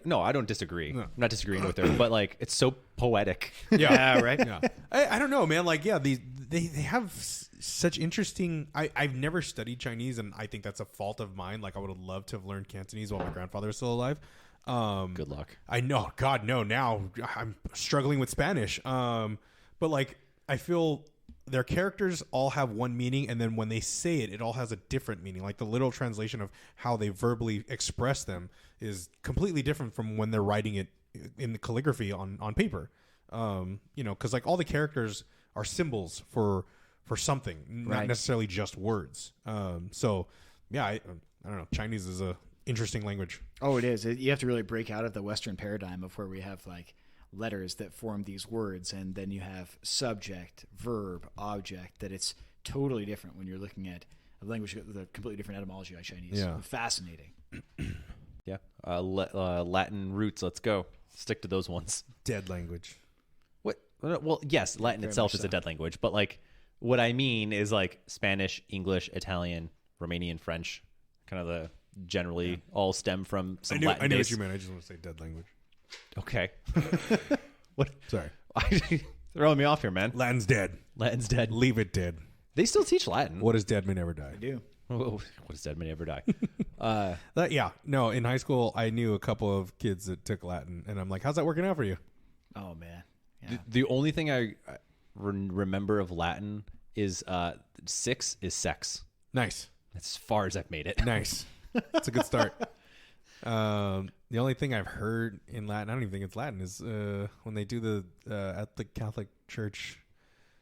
no, I don't disagree. No. I'm not disagreeing with her, but like it's so poetic. Yeah, right. Yeah. I don't know, man. Like, yeah, they have such interesting. I've never studied Chinese, and I think that's a fault of mine. Like, I would have loved to have learned Cantonese while my grandfather was still alive. Good luck. I know. God, no. Now I'm struggling with Spanish. But like, I feel their characters all have one meaning, and then when they say it, it all has a different meaning. Like the literal translation of how they verbally express them is completely different from when they're writing it in the calligraphy on paper. Because like all the characters are symbols for something, not necessarily just words. So yeah, I don't know. Chinese is a interesting language. Oh, it is. You have to really break out of the Western paradigm of where we have like letters that form these words, and then you have subject, verb, object, that it's totally different when you're looking at a language with a completely different etymology like Chinese. Yeah. Fascinating. Yeah. Latin roots. Let's go. Stick to those ones. Dead language. What? Well, yes, Latin Very itself much is so. a dead language, but like what I mean is like Spanish, English, Italian, Romanian, French, kind of the generally all stem from some Latin. I knew what you meant. I just want to say dead language. Okay. What? Sorry. Throwing me off here, man. Latin's dead. Latin's dead. Leave it dead. They still teach Latin. What is dead may never die. I do. What does dead man ever die? No, in high school, I knew a couple of kids that took Latin, and I'm like, how's that working out for you? Oh, man. Yeah. The only thing I remember of Latin is 6 is sex. Nice. That's as far as I've made it. Nice. That's a good start. The only thing I've heard in Latin, I don't even think it's Latin, is when they do the at the Catholic Church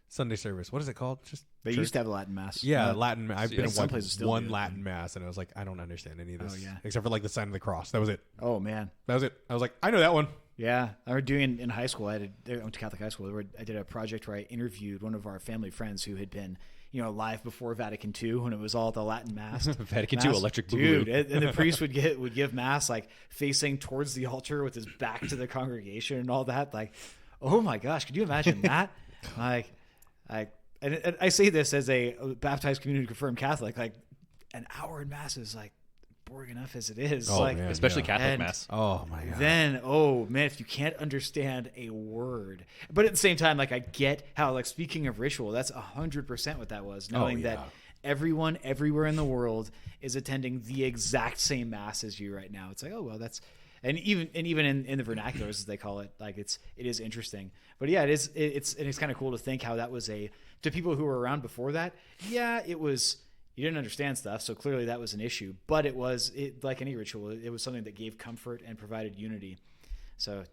Sunday service. What is it called? Just They church? used to have Latin mass. Yeah, Latin. I've been some in places still one do. Latin mass, and I was like, I don't understand any of this. Oh, yeah. Except for like the sign of the cross. That was it. Oh, man. That was it. I was like, I know that one. Yeah, I remember doing in high school. I went to Catholic high school. Where I did a project where I interviewed one of our family friends who had been, alive before Vatican II when it was all the Latin mass. Vatican II, electric dude, boogaloo. and the priest would give mass like facing towards the altar with his back to the congregation and all that. Like, oh my gosh, could you imagine that? And I say this as a baptized community confirmed Catholic. Like, an hour in mass is like boring enough as it is. Oh, like, man. Especially Yeah. Catholic And- mass. Oh my god. then, oh man, if you can't understand a word, but at the same time, like I get how, like speaking of ritual, that's 100% what that was. Knowing yeah. that everyone everywhere in the world is attending the exact same mass as you right now. It's like, oh well, that's and even in the vernaculars as they call it, like it is interesting. But yeah, it's kind of cool to think how that was to people who were around before that. Yeah, it was. You didn't understand stuff, so clearly that was an issue. But it like any ritual, it was something that gave comfort and provided unity. So,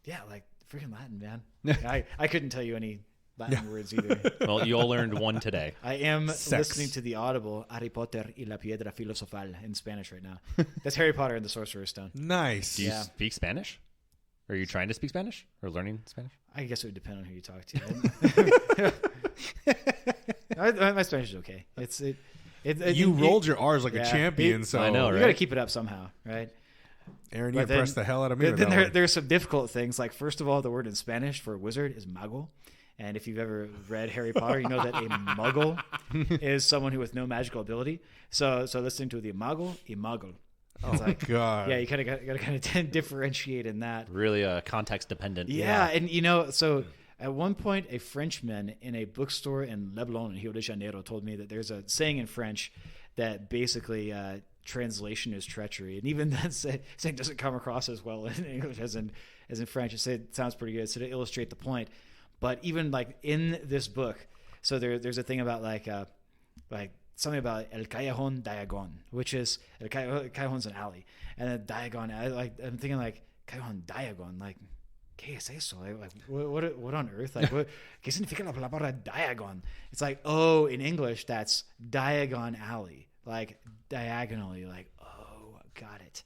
yeah, like freaking Latin, man. I couldn't tell you any Latin words either. Well, you all learned one today. I am listening to the Audible Harry Potter y la Piedra Filosofal in Spanish right now. That's Harry Potter and the Sorcerer's Stone. Nice. Do you speak Spanish? Are you trying to speak Spanish or learning Spanish? I guess it would depend on who you talk to. My Spanish is okay. You rolled your R's like a champion, so I know, right? You got to keep it up somehow, right? Aaron, you impressed the hell out of me. Then there's some difficult things. Like, first of all, the word in Spanish for wizard is mago. And if you've ever read Harry Potter, you know that a muggle is someone who with no magical ability. So listening to the mago, y mago. Oh, my God. Yeah, you kind of got to kind of differentiate in that. Really context dependent. Yeah, and so at one point, a Frenchman in a bookstore in Leblon, in Rio de Janeiro, told me that there's a saying in French that basically translation is treachery, and even that saying doesn't come across as well in English as in French. It sounds pretty good, so to illustrate the point. But even like in this book, so there's a thing about like something about el callejón diagon, which is el callejón's an alley, and then diagon. I'm thinking like callejón diagon, like. ¿Qué es eso? Like what on earth? Like, ¿qué significa la palabra diagon? It's like, oh, in English, that's diagon alley, like diagonally. Like, oh, got it.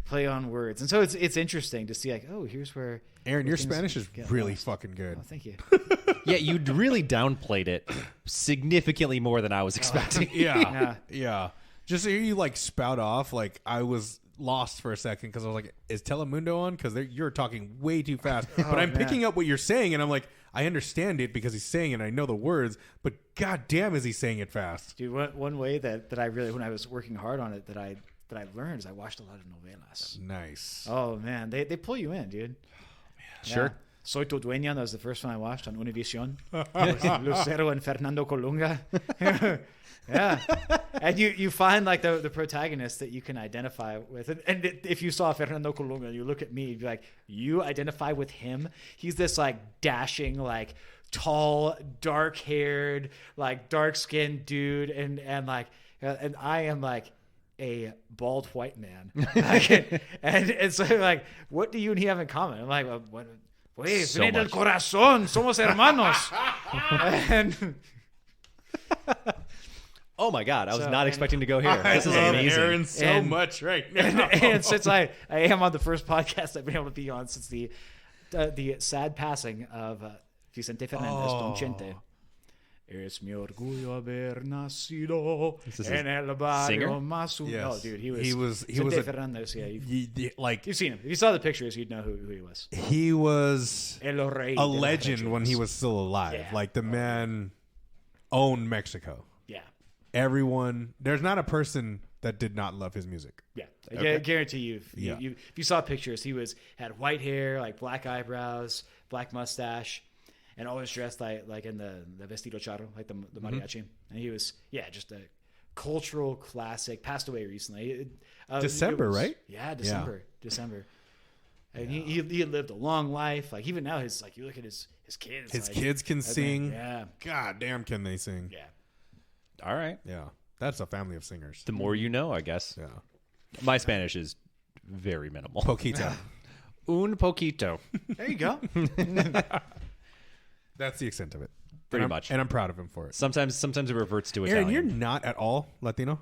Play on words, and so it's interesting to see like, oh, here's where Aaron, your Spanish is really fucking good. Oh, thank you. Yeah, you really downplayed it significantly more than I was expecting. Yeah. Just to hear you like spout off, like I was lost for a second because I was like, is Telemundo on? Because you're talking way too fast. But I'm picking up what you're saying, and I'm like, I understand it because he's saying it and I know the words, but god damn is he saying it fast. Dude, one way that I really, when I was working hard on it, that I learned is I watched a lot of novelas. Nice. Oh man, they pull you in, dude. Oh, man. Sure. Soy tu dueña, that was the first one I watched on Univision. Lucero and Fernando Colunga. Yeah. And you find like the protagonist that you can identify with. And if you saw Fernando Colunga and you look at me, you'd be like, you identify with him? He's this like dashing, like tall, dark haired, like dark skinned dude. And I am like a bald white man. and so like, what do you and he have in common? I'm like, what? Pues, So ven del much. corazón, somos hermanos. And Oh my god, I was So, not and- expecting to go here. I This is love amazing. Aaron so And- much right now. and since I am on the first podcast I've been able to be on since the sad passing of Vicente Fernandez Don Chente. Es mi orgullo haber nacido This is en el singer? barrio más Yes. Oh, dude, he was a- Fernandez. Yeah, like you've seen him. If you saw the pictures, you'd know who he was. he was El Rey a de los legend when he Reyes. was still alive. Yeah. Like the man owned Mexico. Yeah. Everyone, there's not a person that did not love his music. Yeah, Okay. I guarantee you. Yeah. If you saw pictures, he had white hair, like black eyebrows, black mustache, and always dressed like in the vestido charro, like the mariachi. And he was just a cultural classic. Passed away recently. December, right? Yeah, December. And he lived a long life. Like even now, you look at his kids. His like, kids can sing. Yeah, God damn, can they sing? yeah. All right. Yeah. That's a family of singers. The more you know, I guess. Yeah. My Spanish is very minimal. Poquito. Un poquito. There you go. That's the extent of it. Pretty And much. And I'm proud of him for it. Sometimes it reverts to Aaron, Italian. you're not at all Latino.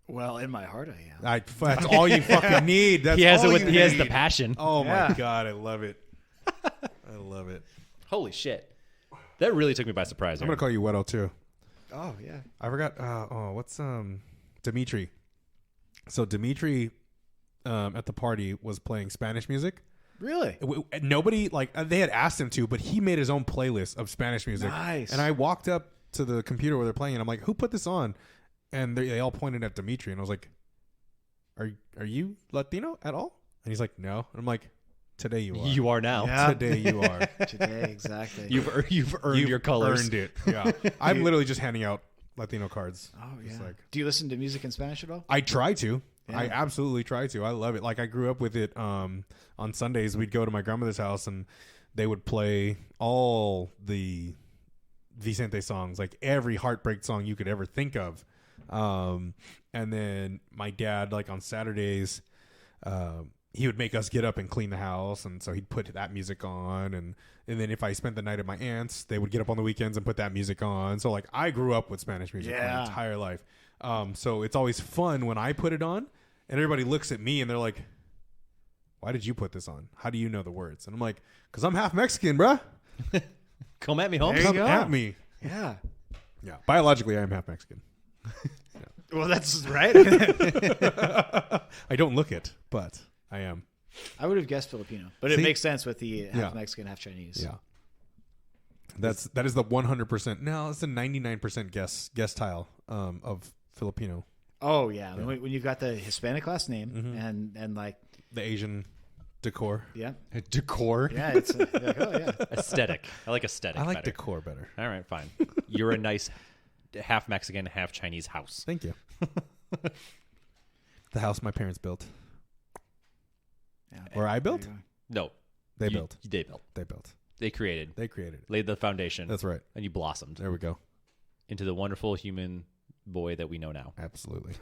Well, in my heart, I am. That's all you fucking need. That's He has all it with you he has the need. passion. Oh Yeah. my god, I love it. I love it. Holy shit. That really took me by surprise. I'm gonna call you Weddle too. Oh yeah. I forgot. What's Dimitri? So Dimitri, at the party was playing Spanish music. Really? Nobody they had asked him to, but he made his own playlist of Spanish music. Nice. And I walked up to the computer where they're playing, and I'm like, "Who put this on?" And they all pointed at Dimitri, and I was like, "Are you Latino at all?" And he's like, "No." And I'm like, "Today you are. You are now. Yeah. Today you are. Today, exactly. You've earned your colors. Earned it. Yeah. I'm literally just handing out Latino cards. Oh Just yeah. like, Do you listen to music in Spanish at all? I try to. Yeah. I absolutely try to. I love it. Like I grew up with it. On Sundays, we'd go to my grandmother's house and they would play all the Vicente songs, like every heartbreak song you could ever think of. And then my dad, like on Saturdays, he would make us get up and clean the house, and so he'd put that music on. And then if I spent the night at my aunt's, they would get up on the weekends and put that music on. So like I grew up with Spanish music my entire life. So it's always fun when I put it on, and everybody looks at me and they're like, "Why did you put this on? How do you know the words?" And I'm like, "'Cause I'm half Mexican, bruh. Come at me, Holmes. There you Come go. at me." Yeah. Yeah, biologically, I am half Mexican. Well, that's right. I don't look it, but I am. I would have guessed Filipino, but it See? makes sense with the half Yeah. Mexican, half Chinese. Yeah. That is the 100%. No, it's the 99% guess tile of Filipino. Oh yeah. When you've got the Hispanic last name and like The Asian decor. yeah, Decor. yeah, it's like, oh yeah. Aesthetic. I like aesthetic. I like better. decor better. All right, fine. You're a nice half Mexican, half Chinese house. Thank you. The house my parents built. Yeah. Or I built? There you No, They built. They built. They built. They created. They created it. Laid the foundation. That's right. And you blossomed There we go. into the wonderful human boy that we know now. Absolutely.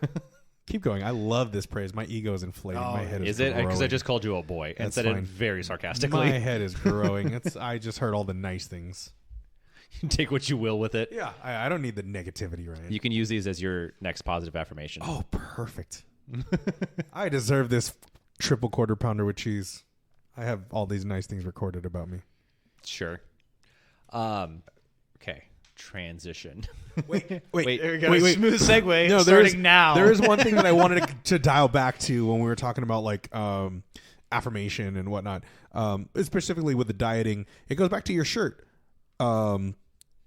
Keep going. I love this praise. My ego is inflating. Oh, My head is Is it? Because I growing. just called you a boy and That's said fine. it very sarcastically. My head is growing. I just heard all the nice things. Take what you will with it. Yeah, I don't need the negativity, Ryan. You can use these as your next positive affirmation. Oh, perfect. I deserve this triple quarter pounder with cheese. I have all these nice things recorded about me. Sure. Okay. Transition. Wait. There we go. Wait. Smooth segue. No, starting now. There is one thing that I wanted to dial back to when we were talking about like affirmation and whatnot. Specifically with the dieting, it goes back to your shirt.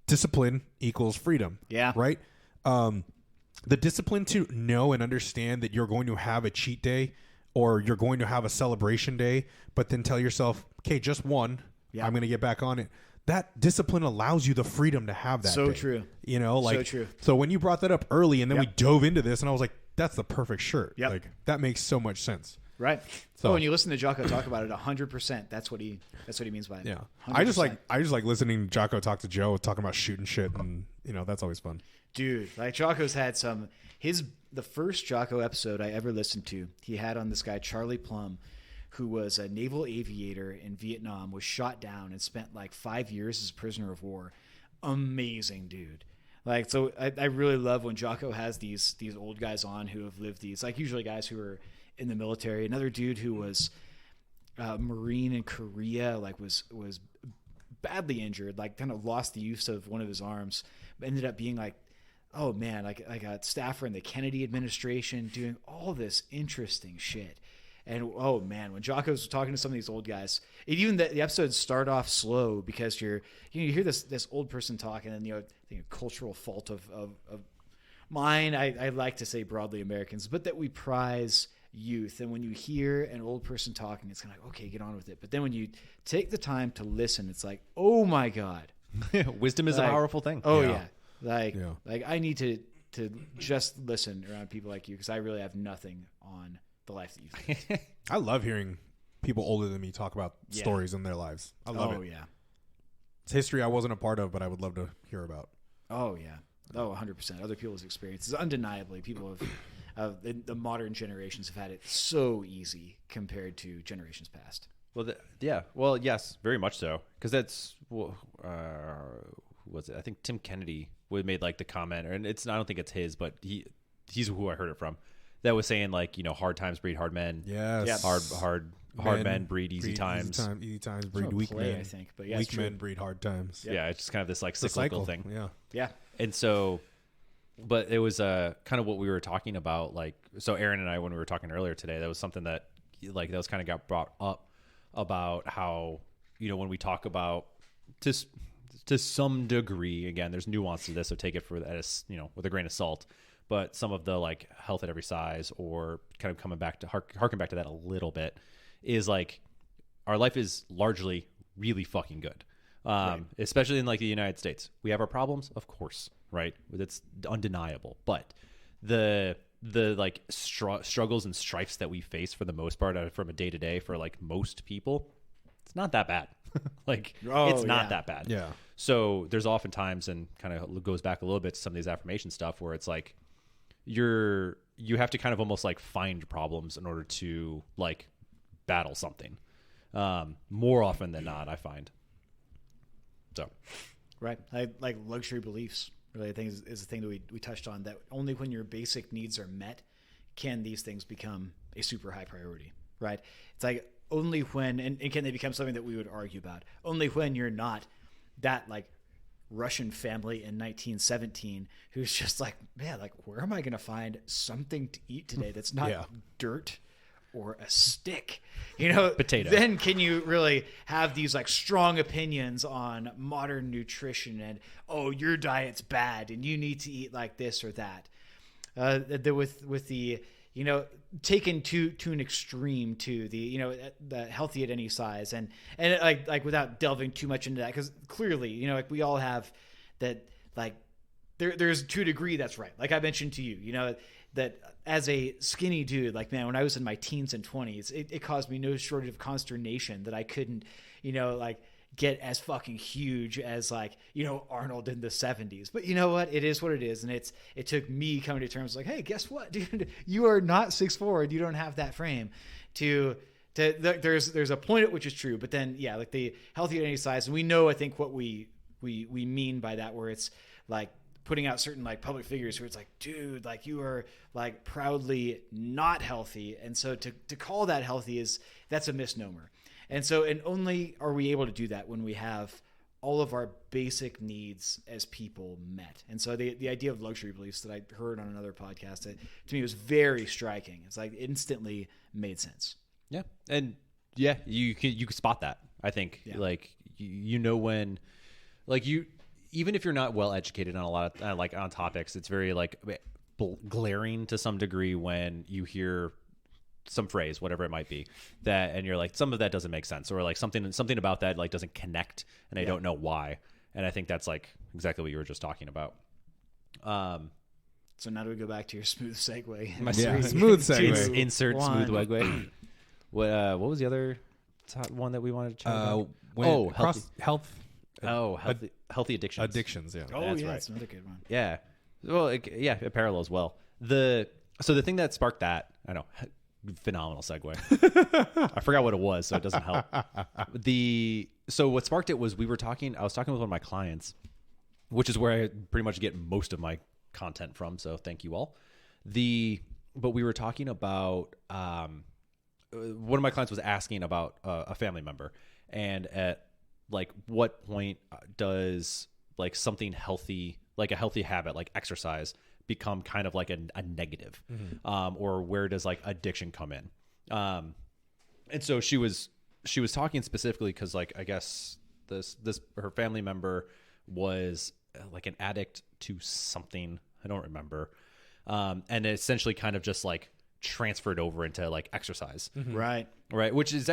Discipline equals freedom. Yeah. Right. The discipline to know and understand that you're going to have a cheat day or you're going to have a celebration day, but then tell yourself, okay, just one. Yeah. I'm going to get back on it. That discipline allows you the freedom to have that So day. true. You know, like, So true. So when you brought that up early and then Yep. we dove into this and I was like, that's the perfect shirt. Yep. Like that makes so much sense. Right. So- When you listen to Jocko talk about it, 100%. That's what he means by it. Yeah. 100%. I just like listening to Jocko talk to Joe talking about shooting shit and that's always fun. Dude, like Jocko's had the first Jocko episode I ever listened to, he had on this guy Charlie Plum, who was a naval aviator in Vietnam, was shot down and spent like 5 years as a prisoner of war. Amazing dude. Like, so I really love when Jocko has these old guys on who have lived these, like usually guys who are in the military. Another dude who was Marine in Korea, like was badly injured, like kind of lost the use of one of his arms, ended up being like, oh man, like a staffer in the Kennedy administration doing all this interesting shit. And oh man, when Jocko's talking to some of these old guys, even the episodes start off slow because you hear this old person talk, and then I think a cultural fault of mine. I like to say broadly Americans, but that we prize youth. And when you hear an old person talking, it's kind of like, okay, get on with it. But then when you take the time to listen, it's like, oh my god, Wisdom is a Like, powerful thing. oh Yeah. yeah, like I need to just listen around people like you because I really have nothing on the life that you've lived. I love hearing people older than me talk about Yeah. stories in their lives. I love Oh it. yeah. It's history I wasn't a part of, but I would love to hear about. Oh yeah. Oh, 100%. Other people's experiences, undeniably, people have the modern generations have had it so easy compared to generations past. Well, yeah. Well, yes, very much so. Because that's who was it? I think Tim Kennedy made like the comment, and I don't think it's his, but he's who I heard it from. That was saying like hard times breed hard men. Yes. Yep. Hard men breed easy times. Easy times breed It's a weak play, men. I think, but yeah, it's weak true. men breed hard times. Yep. Yeah, it's just kind of this like It's a cyclical cycle. thing. Yeah. Yeah. And so, but it was kind of what we were talking about. Like, so Aaron and I, when we were talking earlier today, that was something that like that was kind of got brought up about how when we talk about to some degree, again, there's nuance to this, so take it for that as with a grain of salt. But some of the like health at every size, or kind of coming back to harken back to that a little bit, is like our life is largely really fucking good. especially in like the United States. We have our problems, of course, right? It's undeniable. But the like struggles and strifes that we face for the most part from a day to day for like most people, it's not that bad. Like it's not that bad. Yeah. So there's oftentimes, and kind of goes back a little bit to some of these affirmation stuff, where it's like you have to kind of almost like find problems in order to like battle something. More often than not, I find. So, right, like luxury beliefs. Really, I think is the thing that we touched on. That only when your basic needs are met can these things become a super high priority. Right? It's like only when, and can they become something that we would argue about? Only when you're not that like Russian family in 1917 who's just like, man, like where am I going to find something to eat today that's not dirt or a stick, potato. Then can you really have these like strong opinions on modern nutrition and, oh, your diet's bad and you need to eat like this or that. With the, taken to an extreme to the, the healthy at any size and like without delving too much into that, because clearly, like we all have that, like there's to a degree that's right. Like I mentioned to you, that as a skinny dude, like, man, when I was in my teens and 20s, it caused me no shortage of consternation that I couldn't, like get as fucking huge as like, Arnold in the 70s. But you know what? It is what it is. And it took me coming to terms like, hey, guess what, dude? You are not 6'4" and you don't have that frame there's a point at which is true. But then, yeah, like the healthy at any size. And we know, I think what we mean by that, where it's like putting out certain like public figures where it's like, dude, like you are like proudly not healthy. And so to call that healthy that's a misnomer. And so, and only are we able to do that when we have all of our basic needs as people met. And so the idea of luxury beliefs that I heard on another podcast, to me was very striking. It's like instantly made sense. Yeah. And yeah, you can spot that. I think like, when like even if you're not well educated on a lot of like on topics, it's very like glaring to some degree when you hear some phrase, whatever it might be, that, and you're like, some of that doesn't make sense, or like something about that like doesn't connect, and I don't know why. And I think that's like exactly what you were just talking about. So now do we go back to your smooth segue? Smooth segue. Insert smooth segue. What was the other one that we wanted to chat about? Healthy addictions. Addictions, yeah. Oh, that's yeah, right. that's another good one. Yeah. Well, it parallels well. So the thing that sparked that, I know, phenomenal segue. I forgot what it was, so it doesn't help. So what sparked it was I was talking with one of my clients, which is where I pretty much get most of my content from. So thank you all. But we were talking about, one of my clients was asking about a family member, and at like what point does like something healthy, like a healthy habit, like exercise, become kind of like a negative, or where does like addiction come in? And so she was talking specifically because like, I guess her family member was like an addict to something, I don't remember. And it essentially kind of just like transferred over into like exercise. Right. Which is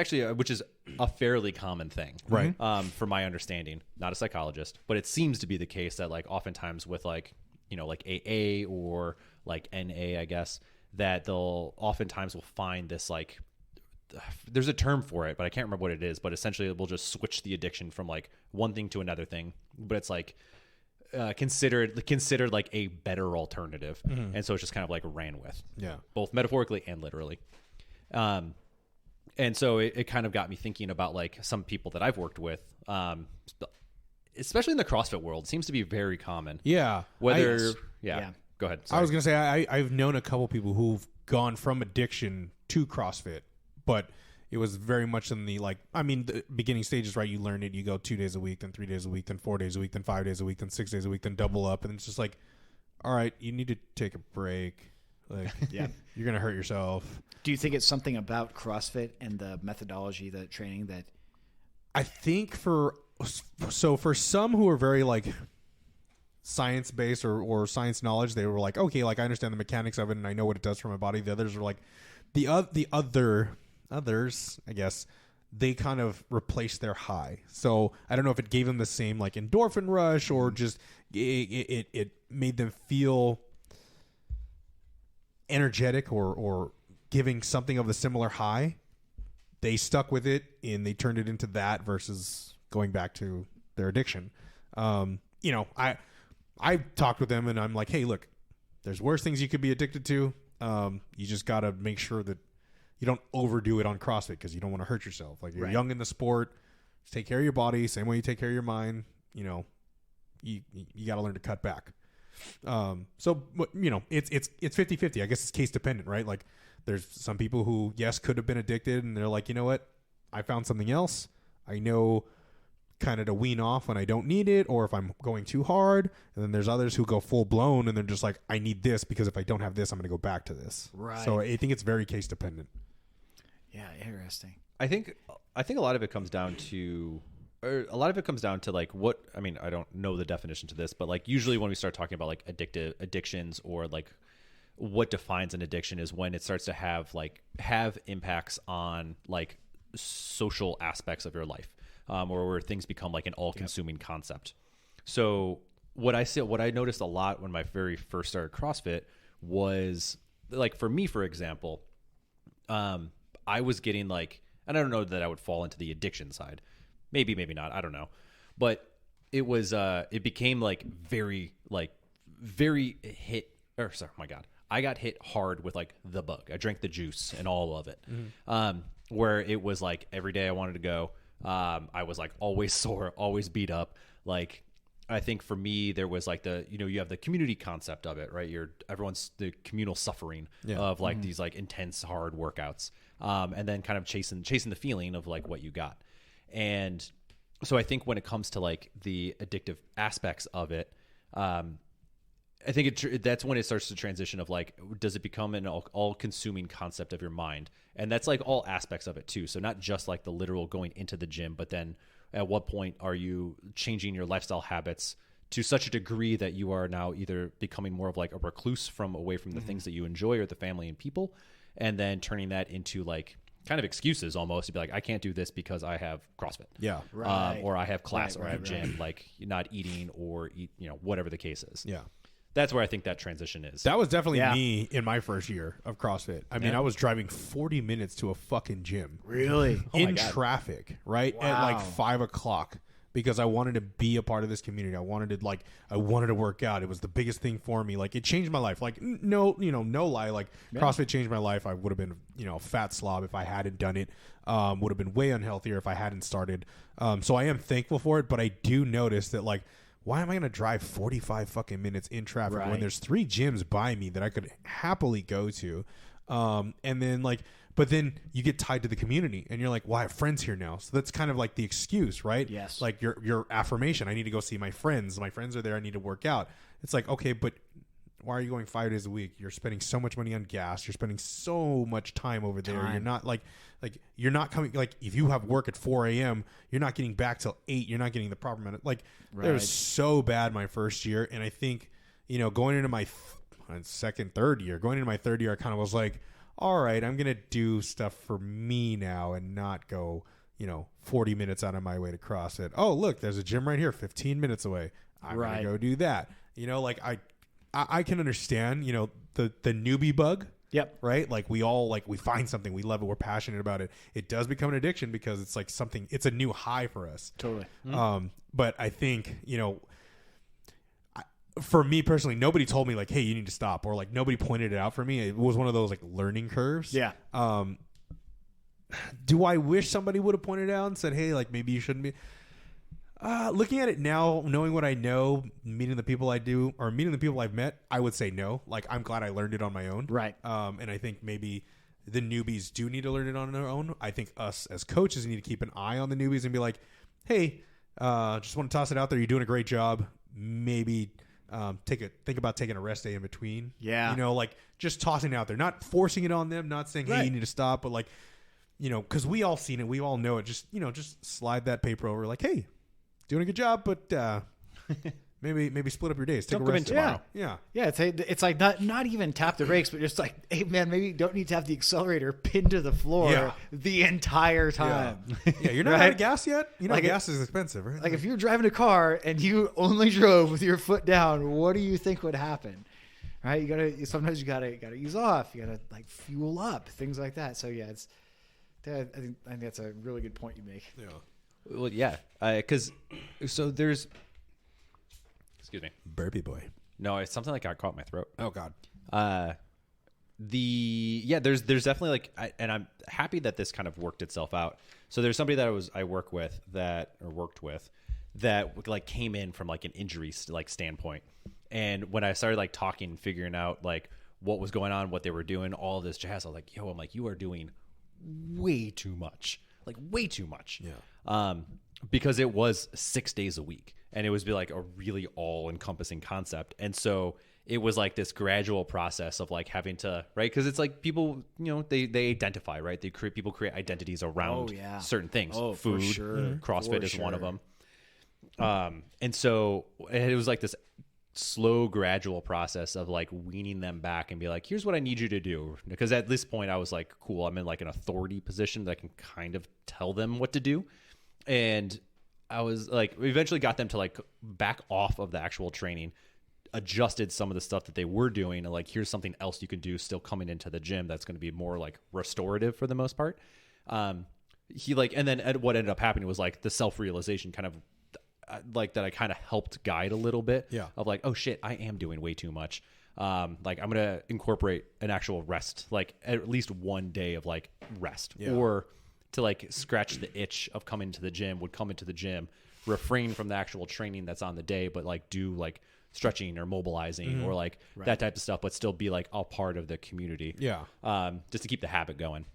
a fairly common thing. Right. From my understanding, not a psychologist, but it seems to be the case that like oftentimes with like, like AA or like NA, I guess, that they'll oftentimes will find this like, there's a term for it, but I can't remember what it is, but essentially we'll just switch the addiction from like one thing to another thing, but it's like considered like a better alternative. And so it's just kind of like ran with, both metaphorically and literally. And so it kind of got me thinking about like some people that I've worked with, especially in the CrossFit world. It seems to be very common. Yeah. Go ahead. Sorry. I was going to say, I've known a couple people who've gone from addiction to CrossFit, but it was very much in the the beginning stages, right? You learn it, you go 2 days a week, then 3 days a week, then 4 days a week, then 5 days a week, then 6 days a week, then double up. And it's just like, all right, you need to take a break. Like, you're going to hurt yourself. Do you think it's something about CrossFit and the methodology, the training that? I think for some who are very like science based or science knowledge, they were like, okay, like I understand the mechanics of it and I know what it does for my body. The others are like, the others, I guess, they kind of replaced their high. So I don't know if it gave them the same like endorphin rush or just it made them feel energetic or giving something of a similar high. They stuck with it and they turned it into that versus going back to their addiction. I talked with them and I'm like, hey, look, there's worse things you could be addicted to. You just got to make sure that you don't overdo it on CrossFit because you don't want to hurt yourself. Like you're young in the sport, just take care of your body, same way you take care of your mind. You got to learn to cut back. It's 50-50. I guess it's case dependent, right? Like there's some people who, yes, could have been addicted and they're like, you know what? I found something else. I know kind of to wean off when I don't need it or if I'm going too hard. And then there's others who go full blown and they're just like, I need this because if I don't have this, I'm going to go back to this. Right. So I think it's very case dependent. Yeah, interesting. I think a lot of it comes down to like what, I mean, I don't know the definition to this, but like usually when we start talking about like addictions or like what defines an addiction is when it starts to have impacts on like social aspects of your life. Or where things become like an all-consuming concept. So what I noticed a lot when I very first started CrossFit was like for me, for example, I was getting like, and I don't know that I would fall into the addiction side, maybe not, I don't know, but it was it became like very hit. Or sorry, oh my God, I got hit hard with like the bug. I drank the juice and all of it, where it was like every day I wanted to go. I was like always sore, always beat up. Like, I think for me, there was like you have the community concept of it, right? Everyone's the communal suffering of like these like intense, hard workouts. And then kind of chasing the feeling of like what you got. And so I think when it comes to like the addictive aspects of it, I think that's when it starts to transition of like, does it become an all-consuming concept of your mind? And that's like all aspects of it too. So not just like the literal going into the gym, but then at what point are you changing your lifestyle habits to such a degree that you are now either becoming more of like a recluse away from the things that you enjoy or the family and people, and then turning that into like kind of excuses almost to be like, I can't do this because I have CrossFit. Yeah. Right. Or I have class or I have gym, like not eating or eat, whatever the case is. Yeah. That's where I think that transition is. That was definitely me in my first year of CrossFit. I mean, I was driving 40 minutes to a fucking gym. Really? In traffic, right? At like 5 o'clock because I wanted to be a part of this community. I wanted to work out. It was the biggest thing for me. Like it changed my life. Like no lie. Like CrossFit changed my life. I would have been, a fat slob if I hadn't done it. Would have been way unhealthier if I hadn't started. So I am thankful for it, but I do notice that like, why am I going to drive 45 fucking minutes in traffic when there's 3 gyms by me that I could happily go to? And then but then you get tied to the community and you're like, well, I have friends here now. So that's kind of like the excuse, right? Yes. Like your affirmation. I need to go see my friends. My friends are there. I need to work out. It's like, okay, but why are you going 5 days a week? You're spending so much money on gas. You're spending so much time over there. You're not like you're not coming, like if you have work at 4 a.m., you're not getting back till 8. You're not getting the proper amount of, like, it was so bad my first year. And I think, going into my third year, I kind of was like, all right, I'm going to do stuff for me now and not go, 40 minutes out of my way to CrossFit. Oh, look, there's a gym right here, 15 minutes away. I'm going to go do that. I can understand, the newbie bug. Yep. Right. Like we all we find something, we love it, we're passionate about it. It does become an addiction because it's like something, it's a new high for us. Totally. But I think, for me personally, nobody told me like, hey, you need to stop, or like nobody pointed it out for me. It was one of those like learning curves. Yeah. Do I wish somebody would have pointed it out and said, hey, like maybe you shouldn't be? Looking at it now, knowing what I know, meeting the people I do, or meeting the people I've met, I would say no. Like, I'm glad I learned it on my own. Right. And I think maybe the newbies do need to learn it on their own. I think us as coaches need to keep an eye on the newbies and be like, hey, just want to toss it out there. You're doing a great job. Maybe think about taking a rest day in between. Yeah. Like just tossing it out there, not forcing it on them, not saying, hey, you need to stop, but like, because we all seen it, we all know it. Just slide that paper over like, hey, doing a good job, but Maybe split up your days. Take Don't a rest commit- tomorrow. Yeah. Yeah, it's like not even tap the brakes, but just like, hey man, maybe you don't need to have the accelerator pinned to the floor Yeah. the entire time. Yeah, you're not Right? out of gas yet? You know, Like gas is expensive, right? Like if you're driving a car and you only drove with your foot down, what do you think would happen? Right? Sometimes you gotta ease off. You gotta like fuel up, things like that. So yeah, I think that's a really good point you make. yeah. Well, yeah, because so there's, excuse me, Burpee boy. no, it's something that got caught in my throat. Oh God. There's definitely like, and I'm happy that this kind of worked itself out. So there's somebody that I worked with that like came in from like an injury like standpoint, and when I started like talking, figuring out like what was going on, what they were doing, all this jazz, I was like, yo, I'm like, you are doing way too much, like way too much. Yeah. Because it was 6 days a week, and it was like a really all encompassing concept. And so it was like this gradual process of like having to, right? Because it's like people, they identify, right? People create identities around certain things. Oh, food, for sure. CrossFit For is one of sure. them. And so it was like this slow, gradual process of like weaning them back and be like, here's what I need you to do. Because at this point I was like, cool, I'm in like an authority position that I can kind of tell them what to do. And I was like, we eventually got them to like back off of the actual training, adjusted some of the stuff that they were doing, and like, here's something else you can do still coming into the gym that's going to be more like restorative for the most part. He like, and then what ended up happening was like the self-realization kind of like that I kind of helped guide a little bit of like, oh shit, I am doing way too much. Like I'm going to incorporate an actual rest, like at least one day of like rest or to like scratch the itch of coming to the gym, would come into the gym, refrain from the actual training that's on the day, but like do like stretching or mobilizing or like that type of stuff, but still be like a part of the community. Yeah. Just to keep the habit going.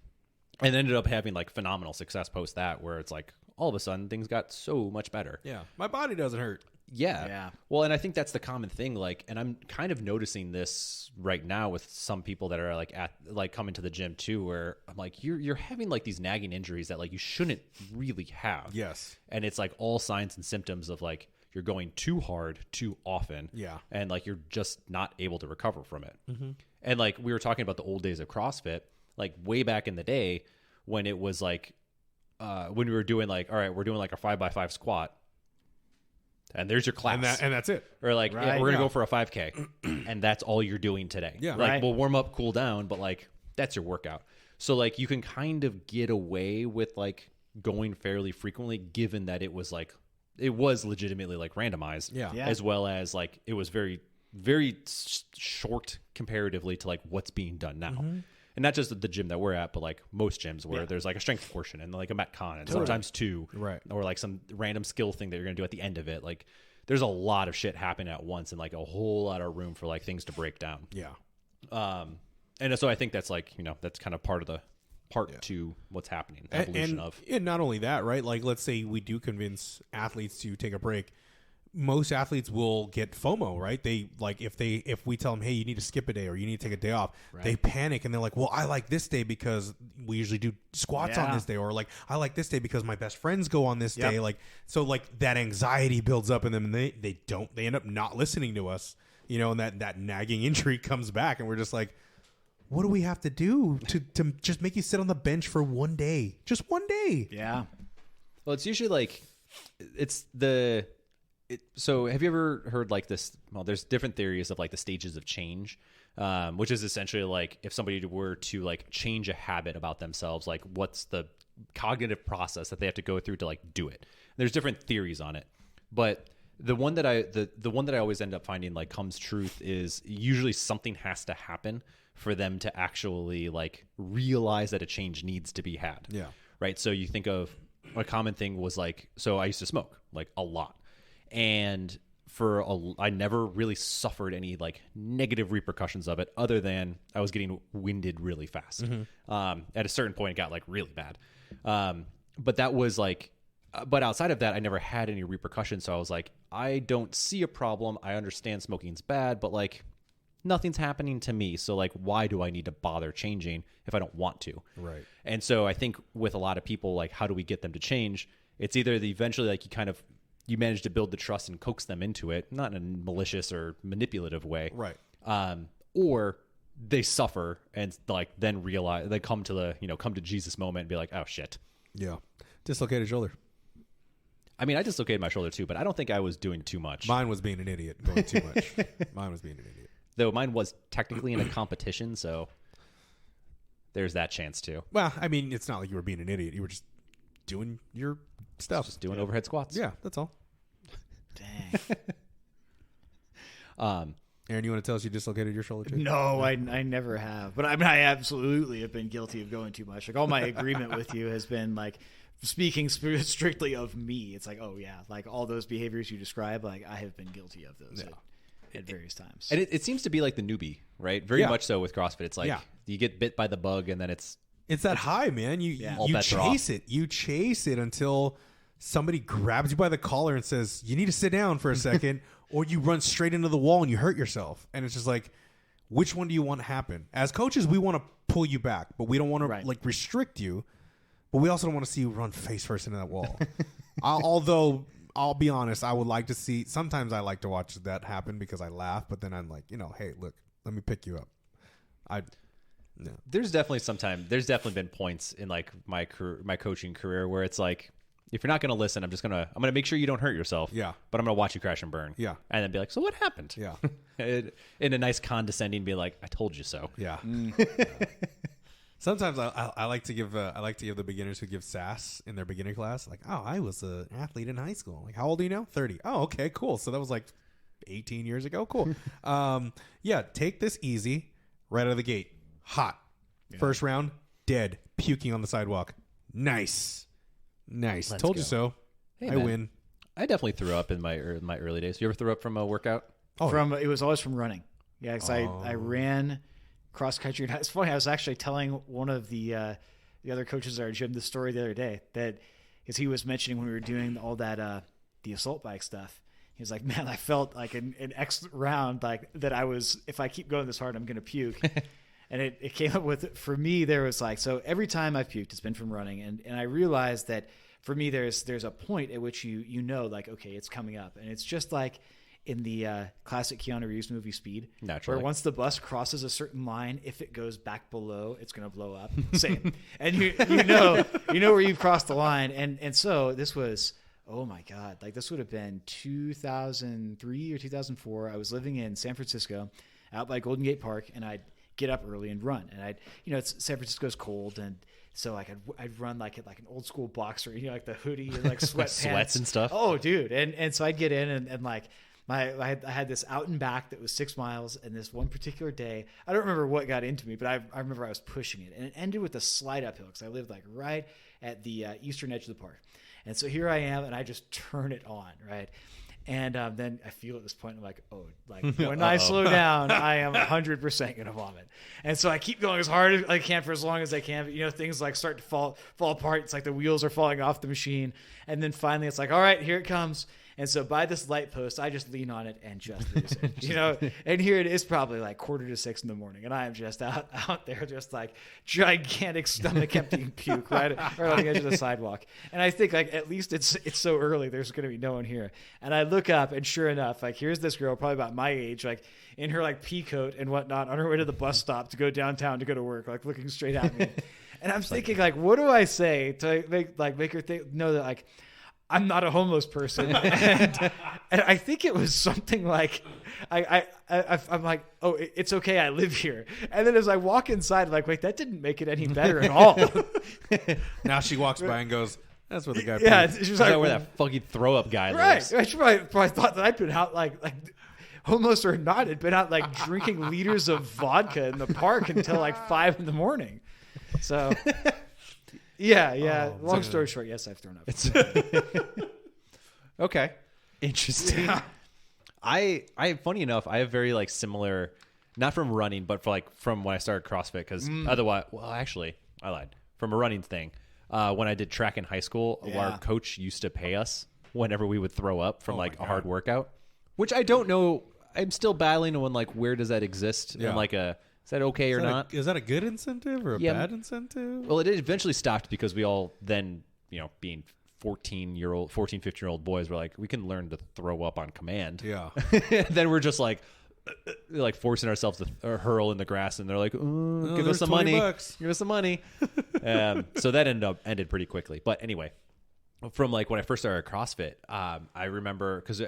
And ended up having like phenomenal success post that, where it's like all of a sudden things got so much better. Yeah. My body doesn't hurt. Yeah. Well, and I think that's the common thing. Like, and I'm kind of noticing this right now with some people that are like coming to the gym too, where I'm like, you're having like these nagging injuries that like you shouldn't really have. Yes. And it's like all signs and symptoms of like you're going too hard too often. Yeah. And like you're just not able to recover from it. Mm-hmm. And like we were talking about the old days of CrossFit, like way back in the day when it was like when we were doing like, all right, we're doing like a 5x5 squat. And there's your class. And that's it. Or like, we're going to go for a 5K. And that's all you're doing today. Yeah. Like, we'll warm up, cool down, but like, that's your workout. So like, you can kind of get away with like going fairly frequently, given that it was legitimately like randomized. Yeah. As well as like, it was very, very short comparatively to like what's being done now. Mm-hmm. And not just the gym that we're at, but like most gyms where there's like a strength portion and like a Metcon and sometimes two, or like some random skill thing that you're going to do at the end of it. Like there's a lot of shit happening at once and like a whole lot of room for like things to break down. Yeah. And so I think that's like, that's kind of part to what's happening. The evolution and not only that, right? Like let's say we do convince athletes to take a break. Most athletes will get FOMO, right? They like if we tell them, hey, you need to skip a day or you need to take a day off, they panic and they're like, well, I like this day because we usually do squats on this day, or like I like this day because my best friends go on this day. Like so, like that anxiety builds up in them, and they end up not listening to us, and that nagging injury comes back, and we're just like, what do we have to do to just make you sit on the bench for one day, just one day? Yeah. Well, it's usually like so have you ever heard like this? Well, there's different theories of like the stages of change, which is essentially like if somebody were to like change a habit about themselves, like what's the cognitive process that they have to go through to like do it. There's different theories on it, but the one that I always end up finding like comes truth is usually something has to happen for them to actually like realize that a change needs to be had. Yeah. Right. So you think of a common thing was like, so I used to smoke like a lot. And I never really suffered any like negative repercussions of it, other than I was getting winded really fast. Mm-hmm. At a certain point, it got like really bad. But that was like, but outside of that, I never had any repercussions. So I was like, I don't see a problem. I understand smoking's bad, but like nothing's happening to me. So like, why do I need to bother changing if I don't want to? Right. And so I think with a lot of people, like, how do we get them to change? It's either eventually like you kind of you manage to build the trust and coax them into it, not in a malicious or manipulative way. Right. Or they suffer and like then realize they come to Jesus moment and be like, oh shit. Yeah. Dislocated shoulder. I mean, I dislocated my shoulder too, but I don't think I was doing too much. Mine was being an idiot, going too much. Mine was being an idiot. Though mine was technically in a competition, so there's that chance too. Well, I mean, it's not like you were being an idiot. You were just doing your stuff. Just doing overhead squats. Yeah, that's all. Dang. Aaron, you want to tell us you dislocated your shoulder too? No, I never have. But I mean, I absolutely have been guilty of going too much. Like all my agreement with you has been like speaking strictly of me. It's like, oh yeah, like all those behaviors you describe, like I have been guilty of those at various times. And it seems to be like the newbie, right? Very much so with CrossFit. It's like you get bit by the bug and then it's that high, man. You chase it. You chase it until somebody grabs you by the collar and says, you need to sit down for a second, or you run straight into the wall and you hurt yourself. And it's just like, which one do you want to happen? As coaches, we want to pull you back, but we don't want to like restrict you. But we also don't want to see you run face first into that wall. Although, I'll be honest, I would like to see, sometimes I like to watch that happen because I laugh, but then I'm like, hey, look, let me pick you up. No. There's definitely been points in like my coaching career where it's like, if you're not going to listen, I'm going to make sure you don't hurt yourself. Yeah. But I'm going to watch you crash and burn. Yeah. And then be like, so what happened? Yeah. In a nice condescending, be like, I told you so. Yeah. Sometimes I like to give the beginners who give sass in their beginner class, like, oh, I was an athlete in high school. Like, how old are you now? 30. Oh, okay, cool. So that was like 18 years ago. Cool. Take this easy right out of the gate. Hot. Yeah. First round, dead, puking on the sidewalk. Nice. Let's Told you so. Hey, I win. I definitely threw up in my early days. You ever threw up from a workout? It was always from running. Yeah, because I ran cross country. It's funny. I was actually telling one of the other coaches at our gym the story the other day that because he was mentioning when we were doing all that the assault bike stuff. He was like, "Man, I felt like an X round like that. I was if I keep going this hard, I'm gonna puke." And it came up with, for me, there was like, so every time I've puked, it's been from running. And I realized that for me, there's a point at which you know, like, okay, it's coming up. And it's just like in the classic Keanu Reeves movie Speed. Naturally. Where once the bus crosses a certain line, if it goes back below, it's going to blow up. Same. And you know where you've crossed the line. And so this was, oh my God, like this would have been 2003 or 2004. I was living in San Francisco out by Golden Gate Park, and I'd get up early and run. And San Francisco's cold, and so like I'd run like an old school boxer, like the hoodie and like sweats and stuff. Oh, dude. And so I'd get in and like I had this out and back that was 6 miles, and this one particular day, I don't remember what got into me, but I remember I was pushing it, and it ended with a slide uphill because I lived like right at the eastern edge of the park. And so here I am, and I just turn it on, right? And then I feel at this point, I'm like, oh, like when I slow down, I am 100% going to vomit. And so I keep going as hard as I can for as long as I can. But, things like start to fall apart. It's like the wheels are falling off the machine. And then finally it's like, all right, here it comes. And so by this light post, I just lean on it and just lose it, and here it is probably like 5:45 in the morning. And I am just out there, just like gigantic stomach emptying puke right on the edge of the sidewalk. And I think like, at least it's so early, there's going to be no one here. And I look up, and sure enough, like here's this girl probably about my age, like in her like pea coat and whatnot on her way to the bus stop to go downtown to go to work, like looking straight at me. And I'm thinking like, what do I say to make her know that like, I'm not a homeless person. And I think it was something like, I'm like, oh, it's okay, I live here. And then as I walk inside, I'm like, wait, that didn't make it any better at all. Now she walks by and goes, that's where the guy yeah, plays. she's like, where that fucking throw up guy lives. lives. She probably thought that I'd been out like homeless or not, had been out like drinking liters of vodka in the park until like 5 a.m. So... Yeah. Long story short, yes, I've thrown up. Okay. Interesting. Yeah. I funny enough, I have very like similar, not from running, but from when I started CrossFit, because otherwise, well, actually, I lied. From a running thing, when I did track in high school, our coach used to pay us whenever we would throw up from a hard workout, which I don't know. I'm still battling on like, where does that exist in like a... Is that okay or not? Is that a good incentive or a bad incentive? Well, it eventually stopped because we all then, being 14, 15-year-old boys were like, we can learn to throw up on command. Yeah. Then we're just like forcing ourselves to hurl in the grass, and they're like, give us some money. $20. Give us some money. So that ended pretty quickly. But anyway, from like when I first started CrossFit, I remember because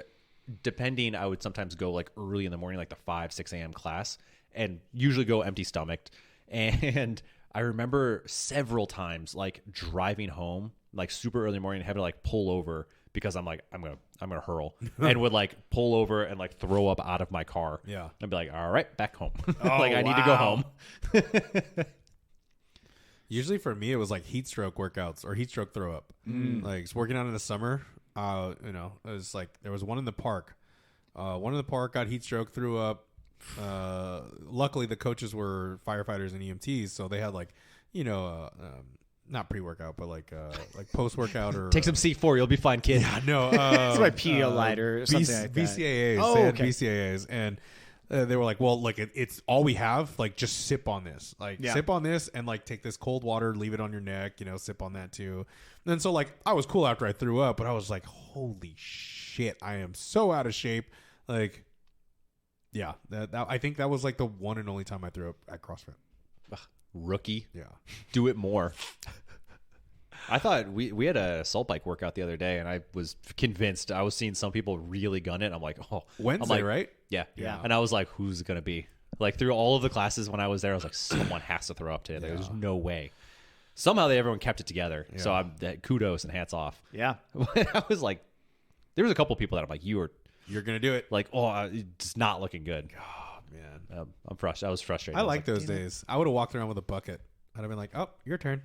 depending, I would sometimes go like early in the morning, like the 5-6 a.m. class, and usually go empty stomached. And I remember several times like driving home like super early in the morning and having to like pull over because I'm like, I'm gonna hurl, and would like pull over and like throw up out of my car. Yeah. I'd be like, all right, back home. Like I need to go home. Usually for me, it was like heat stroke workouts or heat stroke throw up. Like it's working out in the summer. It was like there was one in the park. One in the park got heat stroke, threw up. Luckily, the coaches were firefighters and EMTs, so they had like, not pre-workout, but like post-workout or Take some C4, you'll be fine, kid. Yeah, no, It's my Pedialyte or something like that. BCAAs. Oh, They had okay. BCAAs, and they were like, well, like it's all we have. Like, just sip on this. Like, sip on this, and like take this cold water, leave it on your neck. Sip on that too. And so like I was cool after I threw up, but I was like, holy shit, I am so out of shape. Like, yeah, that I think that was like the one and only time I threw up at CrossFit. Rookie. Yeah. Do it more. I thought we had a assault bike workout the other day, and I was convinced. I was seeing some people really gun it. I'm like, Wednesday, right? Yeah. Yeah. And I was like, who's it going to be? Like through all of the classes when I was there, I was like, someone has to throw up today. There's no way. Somehow everyone kept it together. Yeah. So kudos and hats off. Yeah. I was like, there was a couple people that I'm like, you're gonna do it. like, it's not looking good. Oh man, I'm frustrated. I was frustrated. I was like those days. I would have walked around with a bucket. I'd have been like, oh, your turn.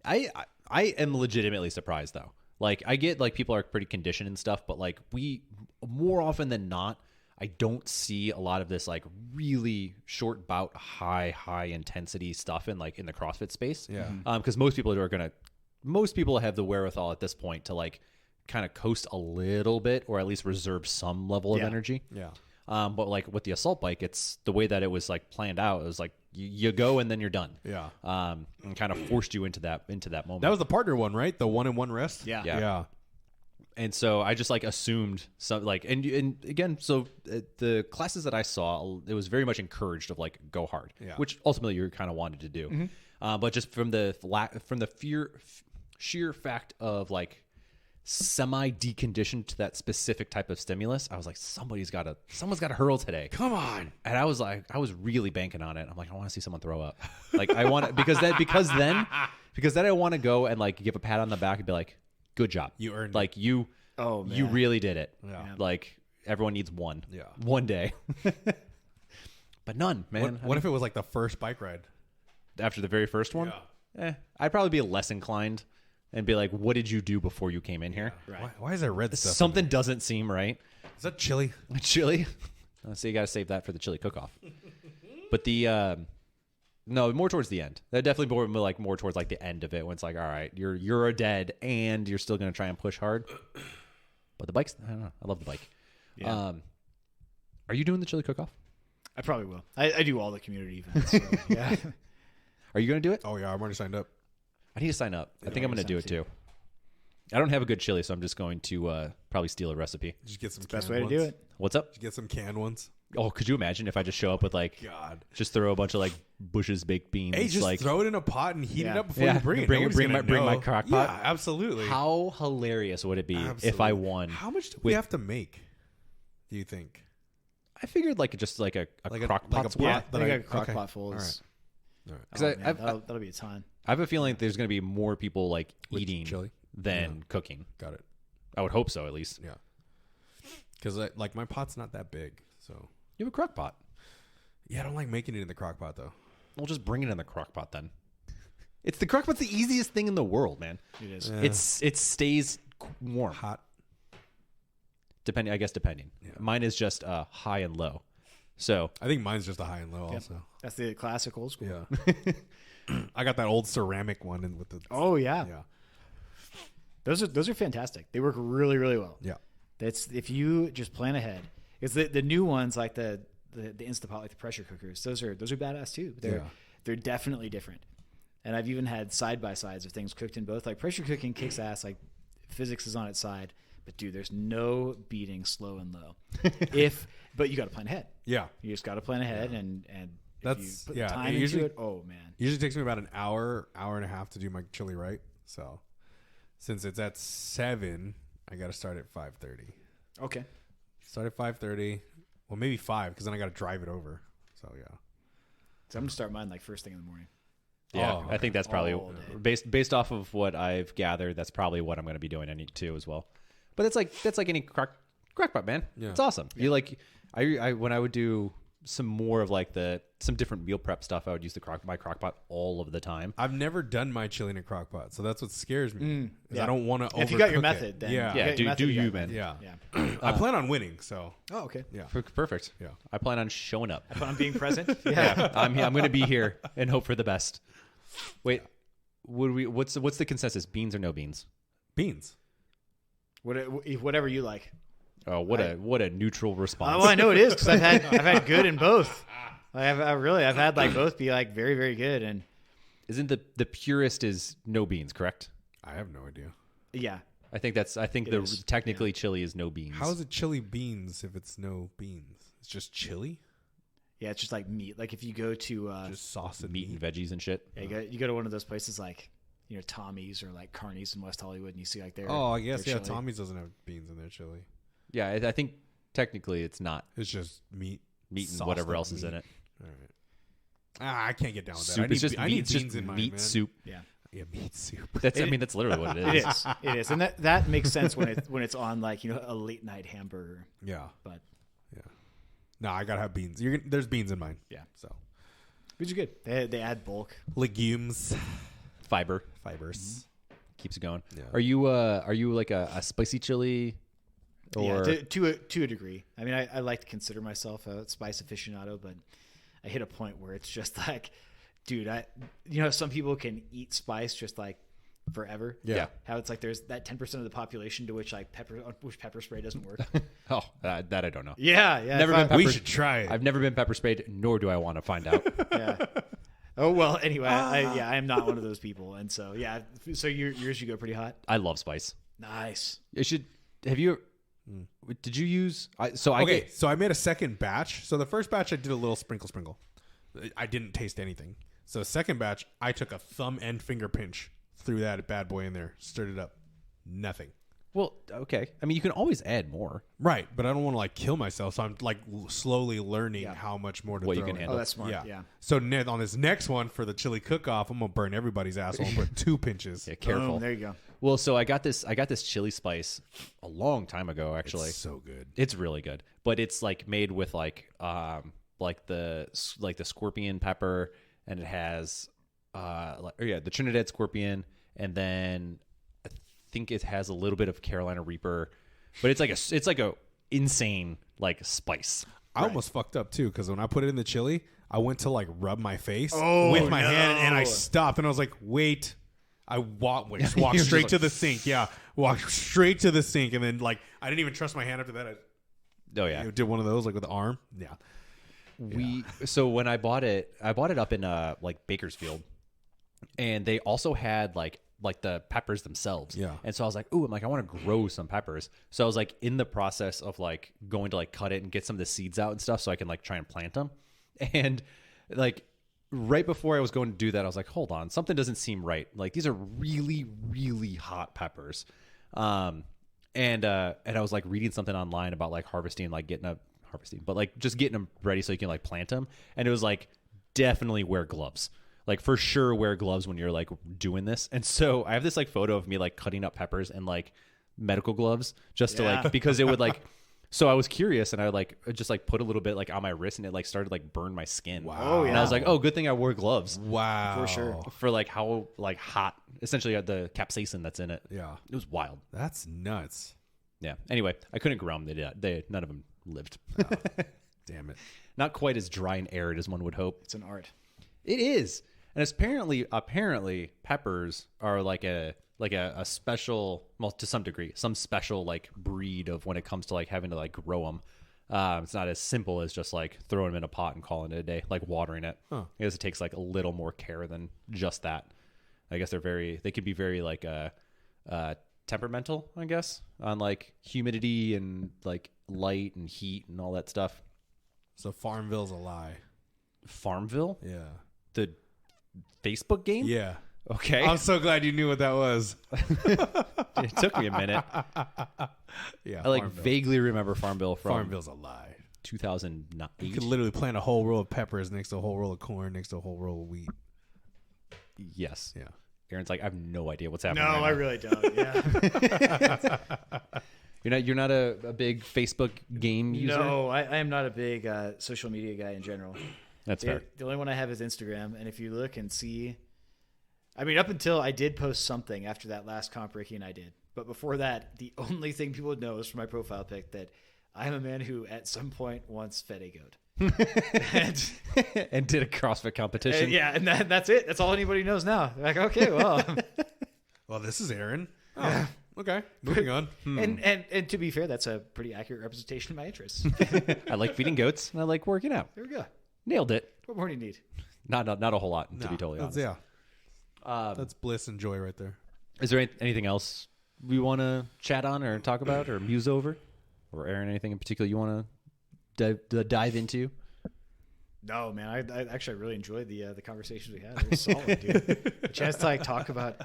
I am legitimately surprised though. Like I get like people are pretty conditioned and stuff, but like we more often than not, I don't see a lot of this like really short bout, high intensity stuff in like in the CrossFit space. Yeah. Because most people have the wherewithal at this point to like kind of coast a little bit or at least reserve some level of energy. Yeah. But like with the assault bike, it's the way that it was like planned out. It was like you go and then you're done. Yeah. And kind of forced you into that moment. That was the partner one, right? The 1-in-1 rest. Yeah. Yeah. And so I just like assumed some like, and again, so the classes that I saw, it was very much encouraged of like go hard, which ultimately you kind of wanted to do. But just from the sheer fact of like semi deconditioned to that specific type of stimulus, I was like, someone's got to hurl today. Come on. And I was like, I was really banking on it. I'm like, I want to see someone throw up. Like I want to, because then I want to go and like give a pat on the back and be like, good job. You earned like it. you really did it. Yeah. Like everyone needs one. Yeah. One day. But none, man. What if it was like the first bike ride? After the very first one? I'd probably be less inclined and be like, what did you do before you came in here? Right. Why is there red stuff? Something doesn't seem right. Is that chili? Chili? So you got to save that for the chili cook-off. But the no, more towards the end. That definitely more towards like the end of it when it's like, all right, you're a dead and you're still going to try and push hard. But the bikes, I don't know. I love the bike. Yeah. Are you doing the chili cook-off? I probably will. I do all the community events. So, yeah. Are you going to do it? Oh yeah, I'm already signed up. I need to sign up. I think I'm going to do it too. I don't have a good chili, so I'm just going to probably steal a recipe. Just get some Best canned way to do ones. it. What's up? Just get some canned ones. Oh, could you imagine if I just show up with like, God. just throw a bunch of like Bush's baked beans? Hey, just like, throw it in a pot and heat it Yeah. up before Yeah. you bring it. Bring Nobody's gonna my know. crock pot? Yeah, absolutely. how hilarious would it be if I won? How much do we have to make? Do you think? I figured like just like a Like a- crock like pot a split. Yeah, that I think I- a crock okay. pot full All is. All right. Because Oh, man, that'll be a ton. I have a feeling there's going to be more people like With eating chili? than cooking. Got it. I would hope so, at least. Yeah. Because like my pot's not that big, so You have a crock pot. yeah, I don't like making it in the crock pot though. We'll just bring it in the crock pot then. It's the crock pot's the easiest thing in the world, man. It is. Yeah. It stays warm. Hot. Depending. Yeah. Mine is just high and low. So I think mine's just a high and low also. That's the classic old school. Yeah. I got that old ceramic one and with the Oh yeah. yeah. Those are fantastic. They work really, really well. Yeah. That's if you just plan ahead. It's the new ones like the Instapot, like the pressure cookers. Those are badass too. They're definitely different. And I've even had side-by-sides of things cooked in both. Like pressure cooking kicks ass. Like physics is on its side. But dude, there's no beating slow and low. But you got to plan ahead. Yeah. You just got to plan ahead and That's if you put yeah. time It usually, into it. Oh man. usually takes me about an hour and a half to do my chili right. So since it's at 7, I got to start at 5:30. Okay. Start at 5:30. Well, maybe 5 because then I got to drive it over. So yeah. So I'm gonna start mine like first thing in the morning. Yeah, Oh, I think that's probably All day. based off of what I've gathered. That's probably what I'm going to be doing too as well. But that's like any crockpot, man. Yeah. It's awesome. You like I when I would do some more of like some different meal prep stuff, I would use my crockpot all of the time. I've never done my chili in a crock pot, so that's what scares me. Yeah. I don't want to. If you got your method, then yeah, you got your method, do you you, got it. man? yeah. Yeah. I plan on winning, so Oh, okay. yeah. Perfect. Yeah. I plan on showing up. But I'm being present. Yeah, I'm going to be here and hope for the best. Wait, what's the consensus? Beans or no beans? Beans. Whatever you like. Oh, what a neutral response. Well, I know it is because I've had good in both. I've had like both be like very, very good, and Isn't the purest is no beans, correct? I have no idea. yeah, I think is, technically chili is no beans. How is it chili beans if it's no beans? It's just chili, yeah, it's just like meat. Like if you go to just sauce and meat meat. and veggies and shit? yeah, you go to one of those places like Tommy's or like Carney's in West Hollywood, and you see like their Oh, I guess their yeah. chili. Tommy's doesn't have beans in their chili. Yeah, I think technically it's not It's just meat meat and sauce whatever like else is meat. in it. All right. I can't get down with that. Soup. I need, It's just I meat. need It's beans just in mine, meat man. soup. Yeah, Yeah, meat soup. That's that's literally what it it is. is. It is, and that makes sense when it's on like a late night hamburger. Yeah, But yeah. No, I gotta have beans. There's beans in mine. yeah, So which is good. They add bulk. legumes, Fiber fibers. keeps it going. Yeah. Are you like a spicy chili? Or Yeah, to a degree. I mean, I like to consider myself a spice aficionado, but I hit a point where it's just like, dude, some people can eat spice just like forever. Yeah. How it's like there's that 10% of the population to which like pepper spray doesn't work. Oh, that I don't know. yeah. Never been We pepper- should try it. I've never been pepper sprayed, nor do I want to find out. Yeah. Oh well. Anyway, I am not one of those people, and so yeah. So yours you go pretty hot. I love spice. Nice. It should. Have you? Did you use? So Well, okay. I mean, you can always add more. Right, but I don't want to like kill myself, so I'm like slowly learning how much more to What you throw can in. handle. Oh, that's smart. Yeah. So on this next one for the chili cook-off, I'm gonna burn everybody's asshole and put 2 pinches. Yeah, careful. Boom, there you go. Well, so I got this chili spice a long time ago. Actually, It's so good. it's really good, but it's like made with like the scorpion pepper, and it has the Trinidad scorpion, and then I think it has a little bit of Carolina Reaper, but it's like a insane like spice. I almost fucked up too because when I put it in the chili, I went to like rub my face Oh, with my no. hand and I stopped and I was like, wait. I walked You're straight just to like- the sink. Yeah, walked straight to the sink and then like I didn't even trust my hand after that. Oh yeah, I did one of those like with the arm. Yeah. So when I bought it up in like Bakersfield, and they also had like the peppers themselves. Yeah. And so I was like, ooh, I want to grow some peppers. So I was like in the process of like going to like cut it and get some of the seeds out and stuff so I can like try and plant them. And like right before I was going to do that, I was like, hold on, something doesn't seem right. Like these are really, really hot peppers. And I was like reading something online about like harvesting, but like just getting them ready so you can like plant them. And it was like, definitely wear gloves. Like for sure wear gloves when you're like doing this. And so I have this like photo of me like cutting up peppers and like medical gloves just to like, because it would like, so I was curious and I like just like put a little bit like on my wrist and it like started like burn my skin. Wow. Oh, yeah. And I was like, oh, good thing I wore gloves Wow. For sure. for like how like hot, essentially the capsaicin that's in it. Yeah. It was wild. That's nuts. Yeah. Anyway, I couldn't grow them. They none of them lived. Damn it. Not quite as dry and arid as one would hope. It's an art. It is, and it's apparently peppers are like a special, well, to some degree, some special like breed of when it comes to like having to like grow them. It's not as simple as just like throwing them in a pot and calling it a day, like watering it. Huh. I guess it takes like a little more care than just that. I guess they could be very like temperamental, I guess, on like humidity and like light and heat and all that stuff. So Farmville's a lie. Farmville? Yeah. The Facebook game? Yeah. Okay. I'm so glad you knew what that was. It took me a minute. Yeah. I like Farmville. vaguely remember Farmville from Farmville's a lie. 2008. You could literally plant a whole row of peppers next to a whole row of corn next to a whole row of wheat. Yes. Yeah. Aaron's like, I have no idea what's happening. No, right I now. really don't. Yeah. You're not a big Facebook game user? No, I am not a big social media guy in general. That's fair. The only one I have is Instagram, and if you look and see, I mean, up until I did post something after that last comp Ricky and I did, but before that, the only thing people would know is from my profile pic that I am a man who at some point once fed a goat. And did a CrossFit competition. And that's it. That's all anybody knows now. They're like, okay, well, Well, this is Aaron. Oh, okay. Moving on. and to be fair, that's a pretty accurate representation of my interests. I like feeding goats and I like working out. There we go. Nailed it. What more do you need? Not a whole lot, to No, be totally honest. Yeah. That's bliss and joy right there. Is there anything else we want to chat on or talk about or muse over? Or Aaron, anything in particular you want to dive into? No, man. I actually really enjoyed the conversations we had. It was solid, dude. A chance to like talk about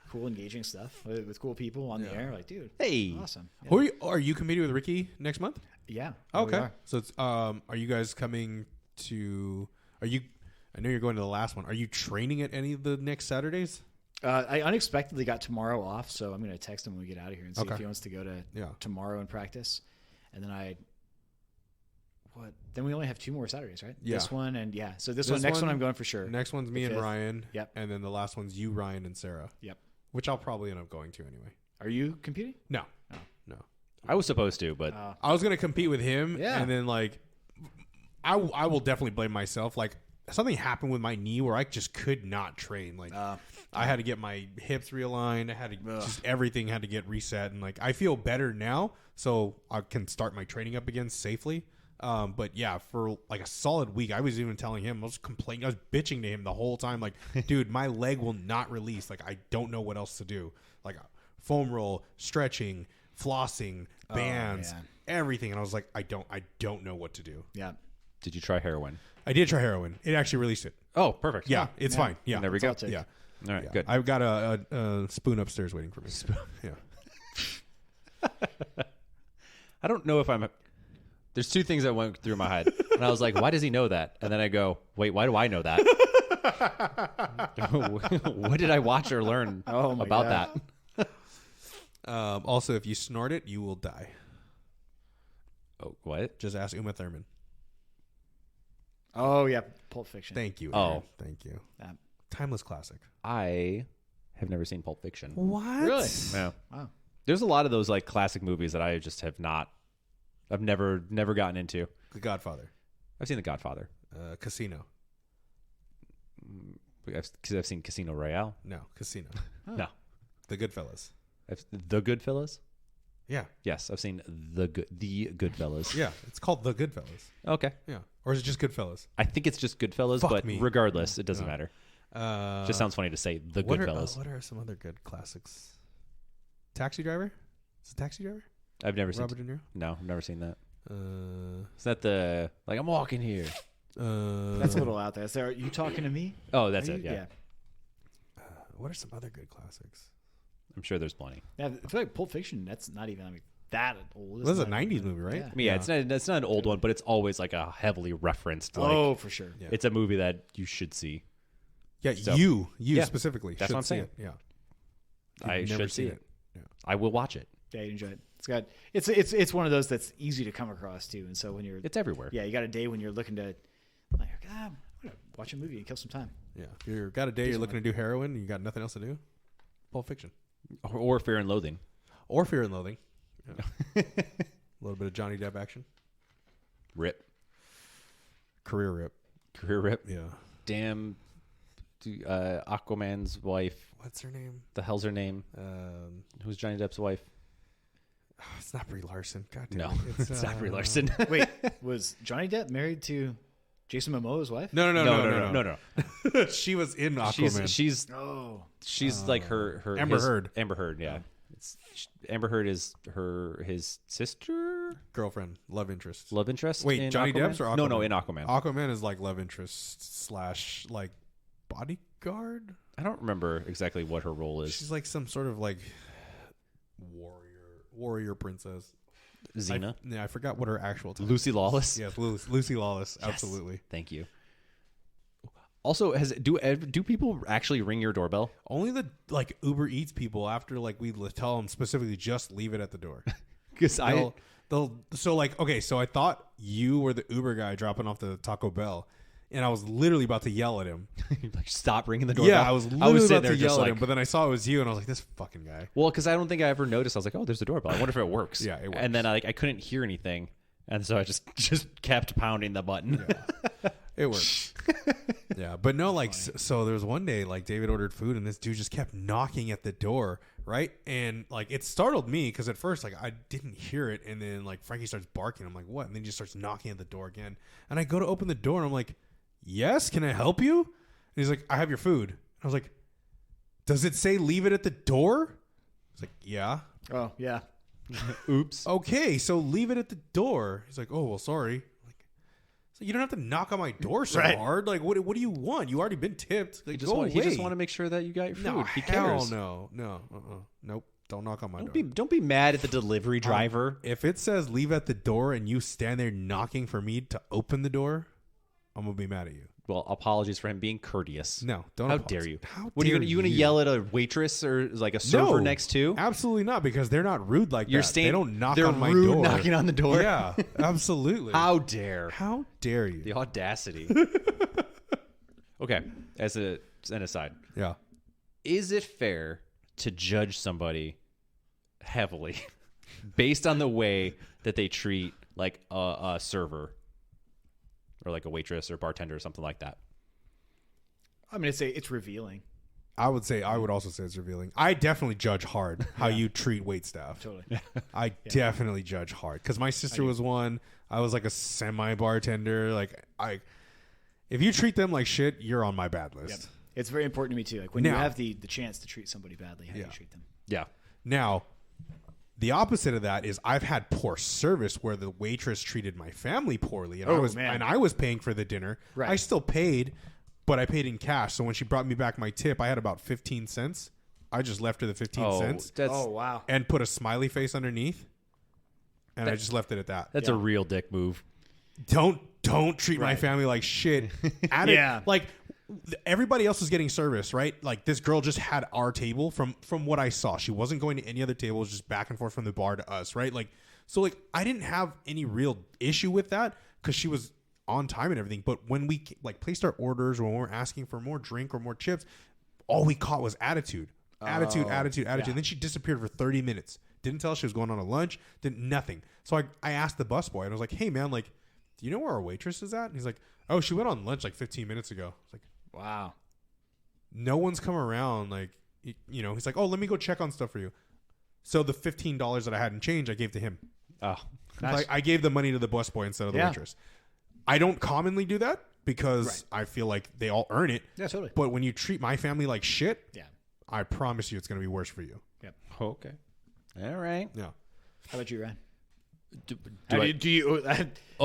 cool, engaging stuff with cool people on the air. Like, dude, Hey. awesome. Yeah. Who are you competing with Ricky next month? Yeah. Okay. We are. So it's are you guys coming to? I know you're going to the last one. Are you training at any of the next Saturdays? I unexpectedly got tomorrow off, so I'm going to text him when we get out of here and see Okay. if he wants to go to Yeah. tomorrow and practice. And then Then we only have 2 more Saturdays, right? Yeah. This one and so this This next one one- I'm going for sure. Next one's me The and fifth. Ryan. Yep. And then the last one's you, Ryan, and Sarah. Yep. Which I'll probably end up going to anyway. Are you competing? No. Oh. No. I was supposed to, but I was gonna compete with him, Yeah. and then like, I will definitely blame myself. Like something happened with my knee where I just could not train. Like I had to get my hips realigned. I had to just everything had to get reset, and like I feel better now, so I can start my training up again safely. But yeah, for like a solid week, I was even telling him, I was complaining, I was bitching to him the whole time. Like, dude, my leg will not release. Like, I don't know what else to do. Like, foam roll, stretching, flossing, bands, man. everything. And I was like, I don't know what to do. Yeah. did you try heroin? I did try heroin. It actually released it. Oh, perfect. Yeah, it's fine. Yeah, There we That's go. all it takes. yeah. All right, Yeah. good. I've got a spoon upstairs waiting for me. Yeah. I don't know if there's 2 things that went through my head. And I was like, why does he know that? And then I go, wait, why do I know that? What did I watch or learn Oh my about God. that? Also, if you snort it, you will die. Oh, what? Just ask Uma Thurman. Oh yeah, Pulp Fiction. Thank you. Oh. Aaron. Thank you. Yeah. Timeless classic. I have never seen Pulp Fiction. What? Really? No. Wow. There's a lot of those like classic movies that I just have not. I've never gotten into. The Godfather. I've seen The Godfather. Casino. Because I've seen Casino Royale. No, Casino. No. The Goodfellas. The Goodfellas. Yeah. Yes, I've seen the Goodfellas. Yeah. It's called The Goodfellas. Okay. Yeah. Or is it just Goodfellas? I think it's just Goodfellas, Fuck but me. regardless, it doesn't No. matter. Uh, Just sounds funny to say the Goodfellas. What are some other good classics? Taxi Driver? Is it Taxi Driver? I've never seen. Robert De Niro? No, I've never seen that. Uh, Is that the like I'm walking here? That's a little out there. So are you talking to me? Oh, that's Are it. you? Yeah. what are some other good classics? I'm sure there's plenty. Yeah, I feel like Pulp Fiction. That's not even that old. This is a It's not 90s even- movie, right? Yeah. I mean, yeah, it's not an old one, but it's always like a heavily referenced. Like, Oh, for sure. Yeah. it's a movie that you should see. Yeah, So- you Yeah, specifically. that's should what I'm see saying. it. Yeah. I You've never should see seen it. Yeah. I will watch it. Yeah, you enjoy it. It's one of those that's easy to come across too. And so when you're It's everywhere. you got a day when you're looking to like I'm gonna watch a movie and kill some time. Yeah. If you've got a day you're looking to do heroin and you got nothing else to do, Pulp Fiction. Or Fear and Loathing. Or Fear and Loathing. Yeah. A little bit of Johnny Depp action. Rip. Career rip. Career rip. Yeah. Damn. Aquaman's wife. What's her name? The hell's her name? Who's Johnny Depp's wife? It's not Brie Larson. God damn No, it. it's not Brie Larson. Wait, was Johnny Depp married to Jason Momoa's wife? No. She was in Aquaman. She's like her Amber Heard. Amber Heard, yeah. Amber Heard is his sister, girlfriend, love interest. Wait, in Johnny Aquaman? Depp's or Aquaman? No, in Aquaman. Aquaman is like love interest / like bodyguard. I don't remember exactly what her role is. She's like some sort of like warrior princess. Xena. I forgot what her actual title. Lucy Lawless. Yes, Lucy Lawless. Yes. Absolutely. Thank you. Also, do people actually ring your doorbell? Only the like Uber Eats people after like we tell them specifically just leave it at the door. Because so I thought you were the Uber guy dropping off the Taco Bell, and I was literally about to yell at him. Like, stop ringing the doorbell. Yeah, I was literally about to yell at him, but then I saw it was you, and I was like, this fucking guy. Well, because I don't think I ever noticed. I was like, oh, there's the doorbell. I wonder if it works. Yeah, it works. And then I couldn't hear anything, and so I just kept pounding the button. Yeah. It works. Yeah, but no, like, so there was one day, like, David ordered food, and this dude just kept knocking at the door, right? And, like, it startled me, because at first, like, I didn't hear it, and then, like, Frankie starts barking. I'm like, what? And then he just starts knocking at the door again. And I go to open the door, and I'm like, yes, can I help you? And he's like, I have your food. I was like, does it say leave it at the door? He's like, yeah. Oh, yeah. Oops. Okay, so leave it at the door. He's like, oh, well, sorry. You don't have to knock on my door so hard. Like, what do you want? You already been tipped. Like, he just want to make sure that you got your food. No, he cares. No. Nope. Don't knock on my door. Don't be mad at the delivery driver. If it says leave at the door and you stand there knocking for me to open the door, I'm gonna be mad at you. Well, apologies for him being courteous. No, don't. How apologize. dare you? What are you gonna yell at a waitress or like a server next to? Absolutely not, because they're not rude like that. They don't knock they're on my rude door. knocking on the door. Yeah, absolutely. How dare you? The audacity. Okay, as an aside. Yeah. Is it fair to judge somebody heavily based on the way that they treat like a server or like a waitress or bartender or something like that? I mean, it's revealing. I would also say it's revealing. I definitely judge hard how you treat wait staff. Totally. I definitely judge hard, because my sister was one. I was like a semi bartender. Like, if you treat them like shit, you're on my bad list. Yep. It's very important to me too. Like when you have the chance to treat somebody badly, how do you treat them? Yeah. Now, the opposite of that is I've had poor service where the waitress treated my family poorly, and I was paying for the dinner. Right. I still paid, but I paid in cash. So when she brought me back my tip, I had about 15 cents. I just left her the 15 cents. Wow. And put a smiley face underneath, and I just left it at that. That's a real dick move. Don't treat my family like shit. Like, everybody else was getting service, right? Like, this girl just had our table from what I saw. She wasn't going to any other table. It was just back and forth from the bar to us, right? Like, so like I didn't have any real issue with that because she was on time and everything. But when we like placed our orders or when we were asking for more drink or more chips, all we caught was attitude. Attitude. And then she disappeared for 30 minutes. Didn't tell us she was going on a lunch. Nothing. So I asked the busboy, and I was like, hey man, like, do you know where our waitress is at? And he's like, oh, she went on lunch like 15 minutes ago. I was like, wow. No one's come around. Like, you know, he's like, oh, let me go check on stuff for you. So the $15 that I had in change, I gave to him. Oh, nice. Like, I gave the money to the busboy instead of the waitress. I don't commonly do that because I feel like they all earn it. Yeah, totally. But when you treat my family like shit, I promise you it's going to be worse for you. Yep. Okay. All right. Yeah. How about you, Ryan? Do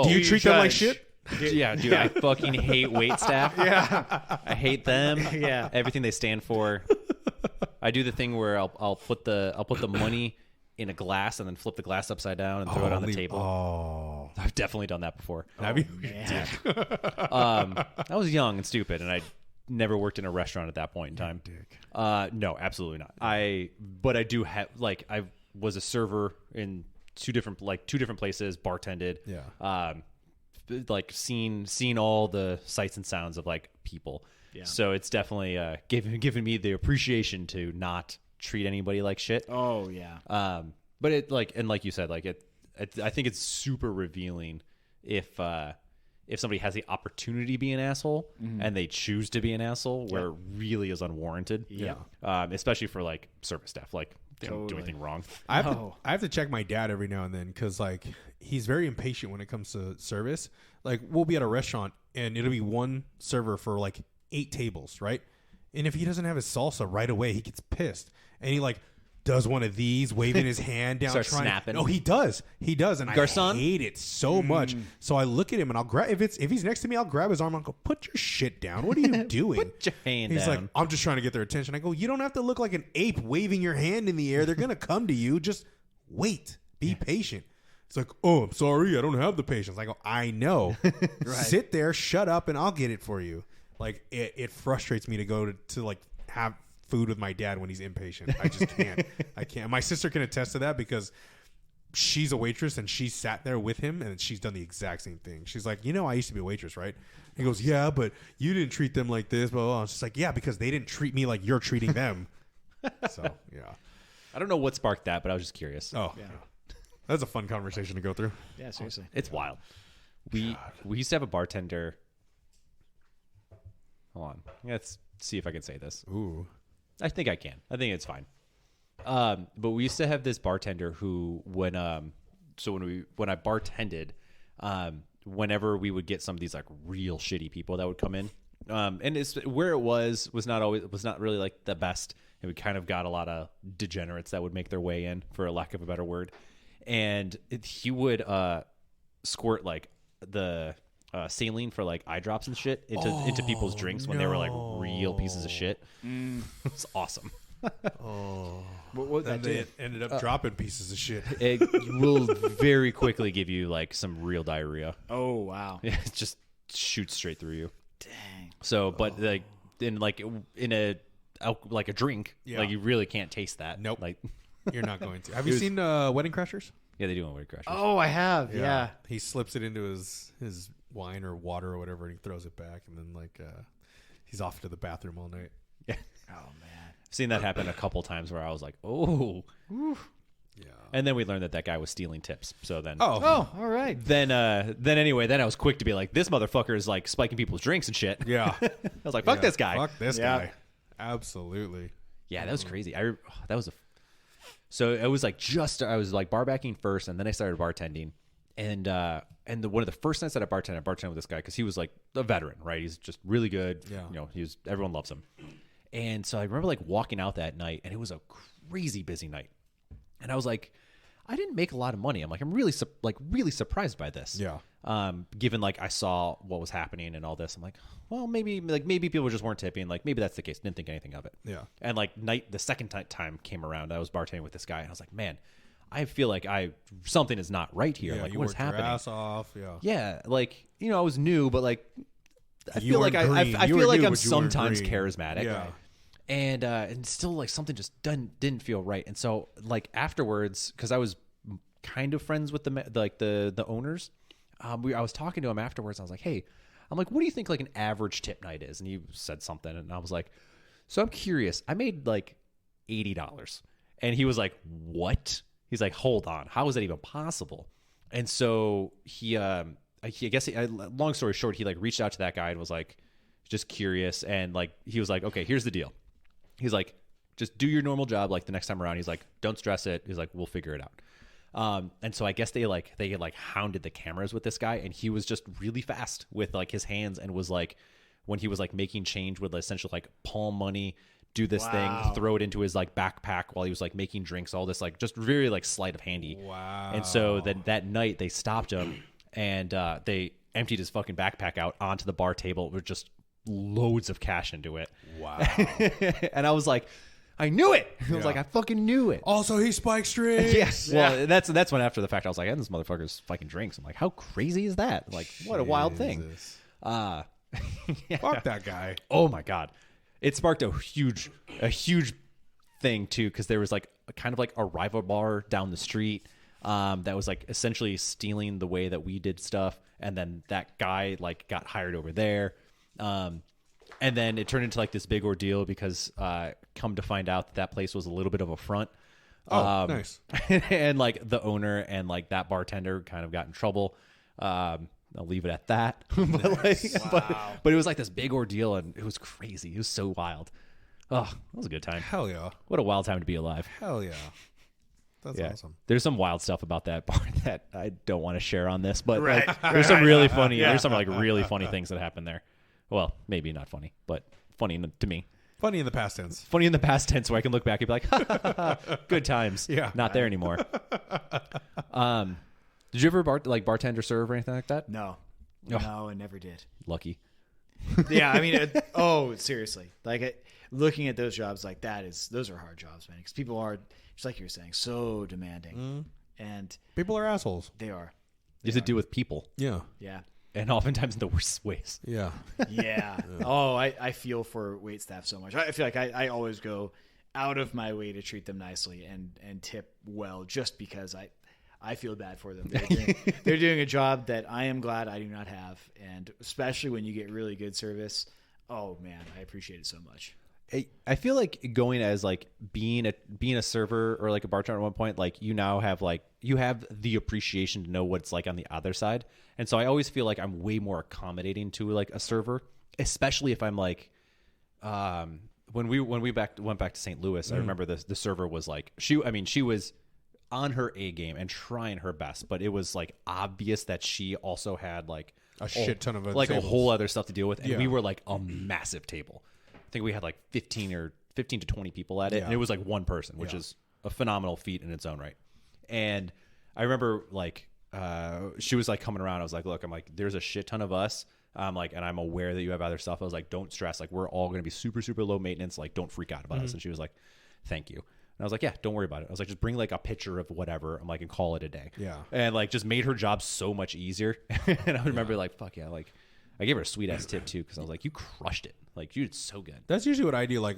you treat them like shit? Dude, I fucking hate wait staff. Yeah. I hate them. Yeah. Everything they stand for. I do the thing where I'll put the money in a glass and then flip the glass upside down and throw it on the table. Oh. I've definitely done that before. Have you? I was young and stupid, and I never worked in a restaurant at that point in time. Dick. No, absolutely not. But I do have, like, I was a server in two different places, bartended. Yeah. Like seen all the sights and sounds of like people. Yeah. So it's definitely given me the appreciation to not treat anybody like shit. Oh yeah. But it like you said, like I think it's super revealing if somebody has the opportunity to be an asshole and they choose to be an asshole where it really is unwarranted. Yeah. Especially for like service staff. Like They don't do anything wrong. I have to check my dad every now and then because like he's very impatient when it comes to service. Like we'll be at a restaurant and it'll be one server for like 8 tables, right? And if he doesn't have his salsa right away, he gets pissed and he like does one of these, waving his hand down, Starts snapping. No, he does, and Garçon? I hate it so much. So I look at him and I'll grab if he's next to me, I'll grab his arm and I'll go, "Put your shit down. What are you doing?" Put your hand He's down. like, "I'm just trying to get their attention." I go, "You don't have to look like an ape waving your hand in the air. They're gonna come to you. Just wait. Be patient." It's like, "Oh, I'm sorry, I don't have the patience." I go, "I know. Sit there, shut up, and I'll get it for you." Like it frustrates me to go to like have food with my dad when he's impatient. I just can't. I can't. My sister can attest to that because she's a waitress and she sat there with him and she's done the exact same thing. She's like, I used to be a waitress, right? He goes, "Yeah, but you didn't treat them like this." Blah, blah, blah. It's just like, yeah, because they didn't treat me like you're treating them. So, yeah. I don't know what sparked that, but I was just curious. Oh, yeah. That's a fun conversation to go through. Yeah, seriously. It's wild. We used to have a bartender. Hold on. Let's see if I can say this. Ooh. I think I can. I think it's fine. But we used to have this bartender who, when I bartended, whenever we would get some of these like real shitty people that would come in, and it's where it was not really like the best, and we kind of got a lot of degenerates that would make their way in, for a lack of a better word, and he would squirt like the saline for like eye drops and shit into people's drinks when they were like real pieces of shit. It's awesome. What would that do? They ended up dropping pieces of shit. It will very quickly give you like some real diarrhea. Oh, wow. It just shoots straight through you. Dang. So, but like in a drink, Yeah. like you really can't taste that. Nope. Like, You're not going to. Have you seen Wedding Crashers? yeah, they do on Wedding Crashers. Oh, I have. Yeah. He slips it into his wine or water or whatever, and he throws it back, and then like he's off to the bathroom all night. Yeah. Oh, man. I've seen that happen a couple times where I was like, oh. Yeah. And then we learned that guy was stealing tips. So then, Oh, all right. then I was quick to be like, this motherfucker is like spiking people's drinks and shit. Yeah. I was like, fuck Yeah, this guy. Fuck this Yeah. guy. Absolutely. Yeah, that was crazy. So it was like I was like bar backing first, and then I started bartending. And one of the first nights that I bartended with this guy because he was like a veteran, right? He's just really good. Yeah. Everyone loves him. And so I remember like walking out that night, and it was a crazy busy night. And I was like, I didn't make a lot of money. I'm like, I'm really surprised by this. Yeah. Given like I saw what was happening and all this, I'm like, well, maybe people just weren't tipping. Like maybe that's the case. Didn't think anything of it. Yeah. And like the second time came around, I was bartending with this guy, and I was like, man, I feel like something is not right here. Yeah, like you what's worked your happening? ass off. Yeah. Yeah, like I was new, but like I You feel like weren't green. I You feel were like new, I'm but you weren't sometimes green. charismatic. Yeah. And still like something just didn't feel right. And so like afterwards, because I was kind of friends with the owners, I was talking to him afterwards. I was like, hey, I'm like, what do you think like an average tip night is? And he said something, and I was like, so I'm curious. I made like $80, and he was like, what? He's like, hold on, how is that even possible? And so he long story short, he like reached out to that guy and was like, just curious, and like he was like, okay, here's the deal. He's like, just do your normal job. Like the next time around, he's like, don't stress it. He's like, we'll figure it out. And so I guess they hounded the cameras with this guy, and he was just really fast with like his hands, and was like, when he was like making change, would essentially like palm money, do this thing, throw it into his like backpack while he was like making drinks, all this like just very like sleight of handy. Wow. And so that night they stopped him, and they emptied his fucking backpack out onto the bar table with just loads of cash into it. Wow. And I was like, I knew it. I was like, I fucking knew it. Also, he spikes drinks. Yes. Well, that's when after the fact I was like, this motherfucker's spiking drinks. I'm like, how crazy is that? Like, what a wild thing. Yeah. Fuck that guy. Oh my God. It sparked a huge thing too, because there was like kind of like a rival bar down the street that was like essentially stealing the way that we did stuff, and then that guy like got hired over there. And then it turned into like this big ordeal because come to find out that place was a little bit of a front. Oh, nice. And like the owner and like that bartender kind of got in trouble. I'll leave it at that. But it was like this big ordeal, and it was crazy. It was so wild. Oh, that was a good time. Hell yeah. What a wild time to be alive. Hell yeah. That's awesome. There's some wild stuff about that bar that I don't want to share on this, but Right, like, there's some really funny. Yeah. There's some like really funny things that happened there. Well, maybe not funny, but funny to me. Funny in the past tense. Funny in the past tense, where I can look back and be like, ha, ha, ha, ha, good times. Yeah. Not there anymore. Did you ever bartend or serve or anything like that? No, Oh. no, I never did. Lucky. Yeah, I mean, seriously, like looking at those jobs like that those are hard jobs, man. Because people are, just like you were saying, so demanding, and People are assholes. they are. You have to deal with people, Yeah. Yeah. and oftentimes in the worst ways. Yeah. Yeah. Oh, I feel for wait staff so much. I feel like I always go out of my way to treat them nicely and tip well, just because I feel bad for them. They're doing a job that I am glad I do not have, and especially when you get really good service. Oh man, I appreciate it so much. I feel like going as like being a server or like a bartender at one point, like you now have you have the appreciation to know what it's like on the other side. And so I always feel like I'm way more accommodating to like a server, especially if I'm like, when we went back to St. Louis, I remember the server was like, she was on her A game and trying her best, but it was like obvious that she also had like A shit ton of other like tables. a whole other stuff to deal with. And Yeah. we were like a massive table. I think we had like 15 to 20 people at it. Yeah. And it was like one person, which Yeah. is a phenomenal feat in its own right. And I remember like, she was like coming around. I was like, look, I'm like, there's a shit ton of us. I'm like, and I'm aware that you have other stuff. I was like, don't stress. Like, we're all going to be super, super low maintenance. Like, don't freak out about us. And she was like, thank you. And I was like, yeah, don't worry about it. I was like, just bring like a picture of whatever. I'm like, and call it a day. Yeah. And like, just made her job so much easier. And I remember like, fuck yeah. Like, I gave her a sweet ass tip too. Cause I was like, you crushed it. Like, you did so good. That's usually what I do. Like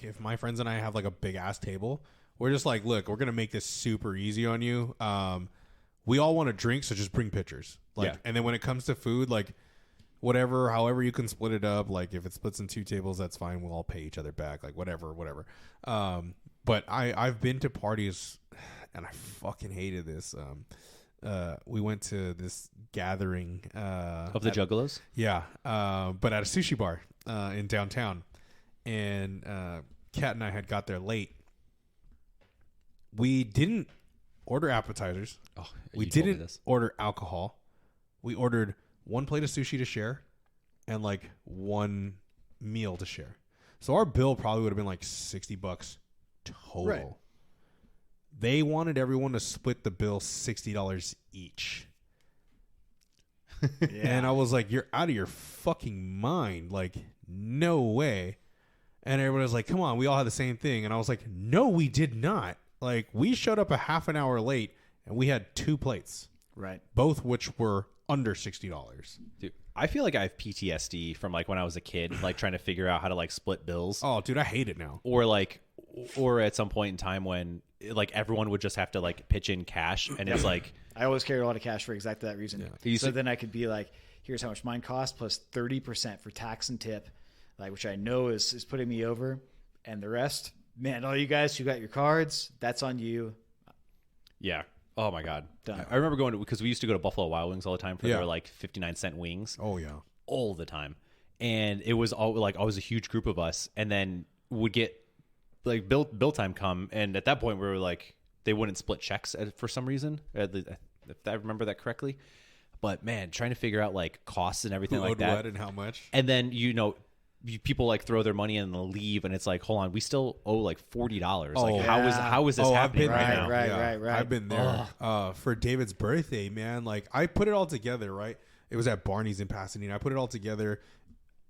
if my friends and I have like a big ass table, we're just like, look, we're gonna make this super easy on you. We all want to drink, so just bring pitchers. Like, Yeah. and then when it comes to food, like whatever, however you can split it up. Like if it splits in 2 tables, that's fine. We'll all pay each other back. Like whatever. But I've been to parties, and I fucking hated this. We went to this gathering Of the Juggalos? yeah, but at a sushi bar in downtown, and Kat and I had got there late. We didn't order appetizers. Oh, We you told me didn't this. order alcohol. We ordered 1 plate of sushi to share and like 1 meal to share. So our bill probably would have been like $60 total. Right. They wanted everyone to split the bill $60 each. Yeah. And I was like, you're out of your fucking mind. Like, no way. And everybody was like, come on, we all had the same thing. And I was like, no, we did not. Like, we showed up a half an hour late and we had 2 plates, Right. both which were under $60. Dude, I feel like I have PTSD from like when I was a kid, like trying to figure out how to like split bills. Oh, dude, I hate it now. Or at some point in time when like everyone would just have to like pitch in cash, and it's like, I always carry a lot of cash for exactly that reason. You So see- then I could be like, here's how much mine costs plus 30% for tax and tip, like which I know is putting me over, and the rest, man, all you guys who got your cards, that's on you. yeah. Oh my God. Done. I remember going to, because we used to go to Buffalo Wild Wings all the time for Yeah. their like 59-cent wings. Oh, yeah. All the time. And it was all like always a huge group of us, and then would get like bill time come, and at that point we were like, they wouldn't split checks for some reason, if I remember that correctly. But man, trying to figure out like costs and everything Who like owed that, what and how much? and then people like throw their money in and they'll leave, and it's like, hold on, we still owe like $40. Oh, Like yeah. how is this I've happening been right there. now? Right. I've been there for David's birthday, man. Like, I put it all together, right? It was at Barney's in Pasadena. I put it all together,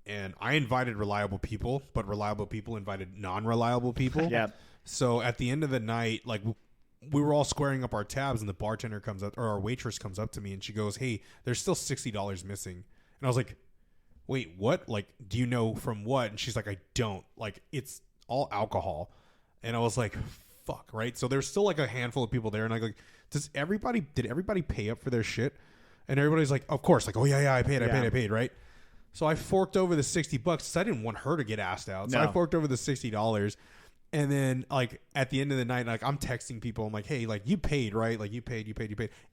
and I invited reliable people, but reliable people invited non-reliable people. Yeah. So at the end of the night, like, we were all squaring up our tabs, and the bartender comes up, or our waitress comes up to me, and she goes, "Hey, there's still $60 missing." And I was like, "Wait, what? Like, do you know from what?" And she's like, "I don't. Like, it's all alcohol." And I was like, "Fuck," right? So there's still like a handful of people there, and I like, did everybody pay up for their shit? And everybody's like, "Of course." Like, "Oh yeah, I paid, right?" So I forked over the $60 because I didn't want her to get asked out. So No. I forked over the $60. And then, like, at the end of the night, like, I'm texting people. I'm like, "Hey, like, you paid, right? Like, you paid.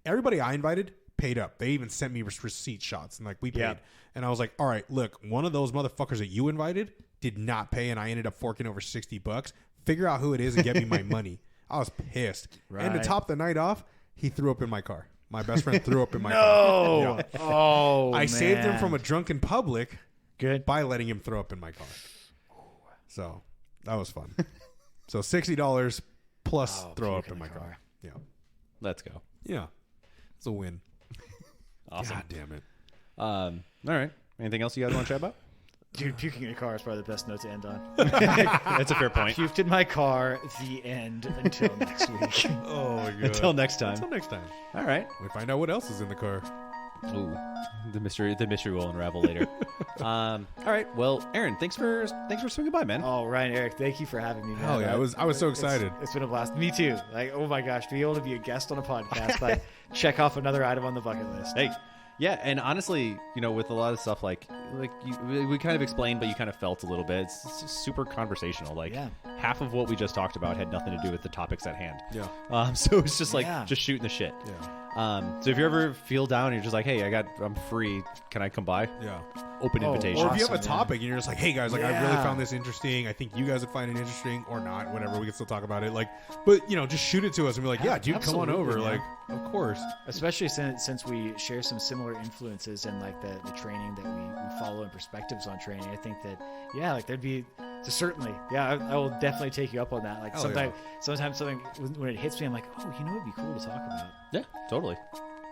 Everybody I invited paid up. They even sent me receipt shots and like we paid. Yeah. And I was like, all right, look, one of those motherfuckers that you invited did not pay, and I ended up forking over $60. Figure out who it is and get me my money. I was pissed. And to Right. top the night off, he threw up in my car. My best friend threw up in my car. No. Yeah. Oh, I saved him man. from a drunken public Good. by letting him throw up in my car. So that was fun. So $60 plus throw up in my car. Yeah. Let's go. Yeah. It's a win. Awesome. God damn it. All right. Anything else you guys want to chat about? Dude, puking in your car is probably the best note to end on. That's a fair point. Puked in my car. The end. Until next week. Oh my god. Until next time. Until next time. All right. We find out what else is in the car. Ooh, the mystery will unravel later. All right. Well, Aaron, thanks for swinging by, man. Oh, Ryan, Eric, thank you for having me, man. Hell yeah, I was so excited. It's been a blast. Me too. Like, oh my gosh, to be able to be a guest on a podcast, like, check off another item on the bucket list. Hey, yeah, and honestly, with a lot of stuff like we kind of explained, but you kind of felt a little bit. It's just super conversational. Like Yeah. half of what we just talked about had nothing to do with the topics at hand. Yeah. So it's just like Yeah. just shooting the shit. Yeah. So if you ever feel down, you're just like, hey, I'm free. Can I come by? Yeah. Open Oh, invitation. Or if you have a Awesome, man. topic and you're just like, hey guys, like I really Yeah. found this interesting. I think you guys would find it interesting or not. Whatever, we can still talk about it. Like, but just shoot it to us and be like, yeah, dude, come on Absolutely, over. man. Like, of course. Especially since we share some similar influences in like the training that we follow and perspectives on training. I think that there'd be certainly I will definitely take you up on that. Like Hell sometimes something when it hits me, I'm like, oh, it'd be cool to talk about. Yeah, totally.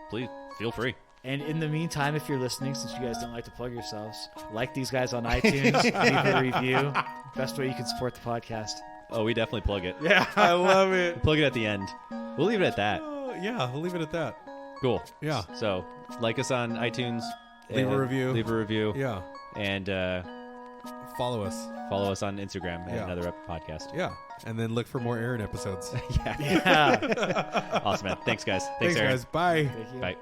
Please feel free. And in the meantime, if you're listening, since you guys don't like to plug yourselves, like these guys on iTunes, leave a review. Best way you can support the podcast. Oh, we definitely plug it. Yeah, I love it. Plug it at the end. We'll leave it at that. Yeah, we'll leave it at that. Cool. Yeah. So like us on iTunes. Leave a and review. Leave a review. Yeah. And Follow us. follow us on Instagram at Yeah. Another Podcast. Yeah. And then look for more Aaron episodes. Yeah. Yeah. Awesome, man. Thanks, guys. Thanks Aaron. guys. Bye. Thank you. Bye.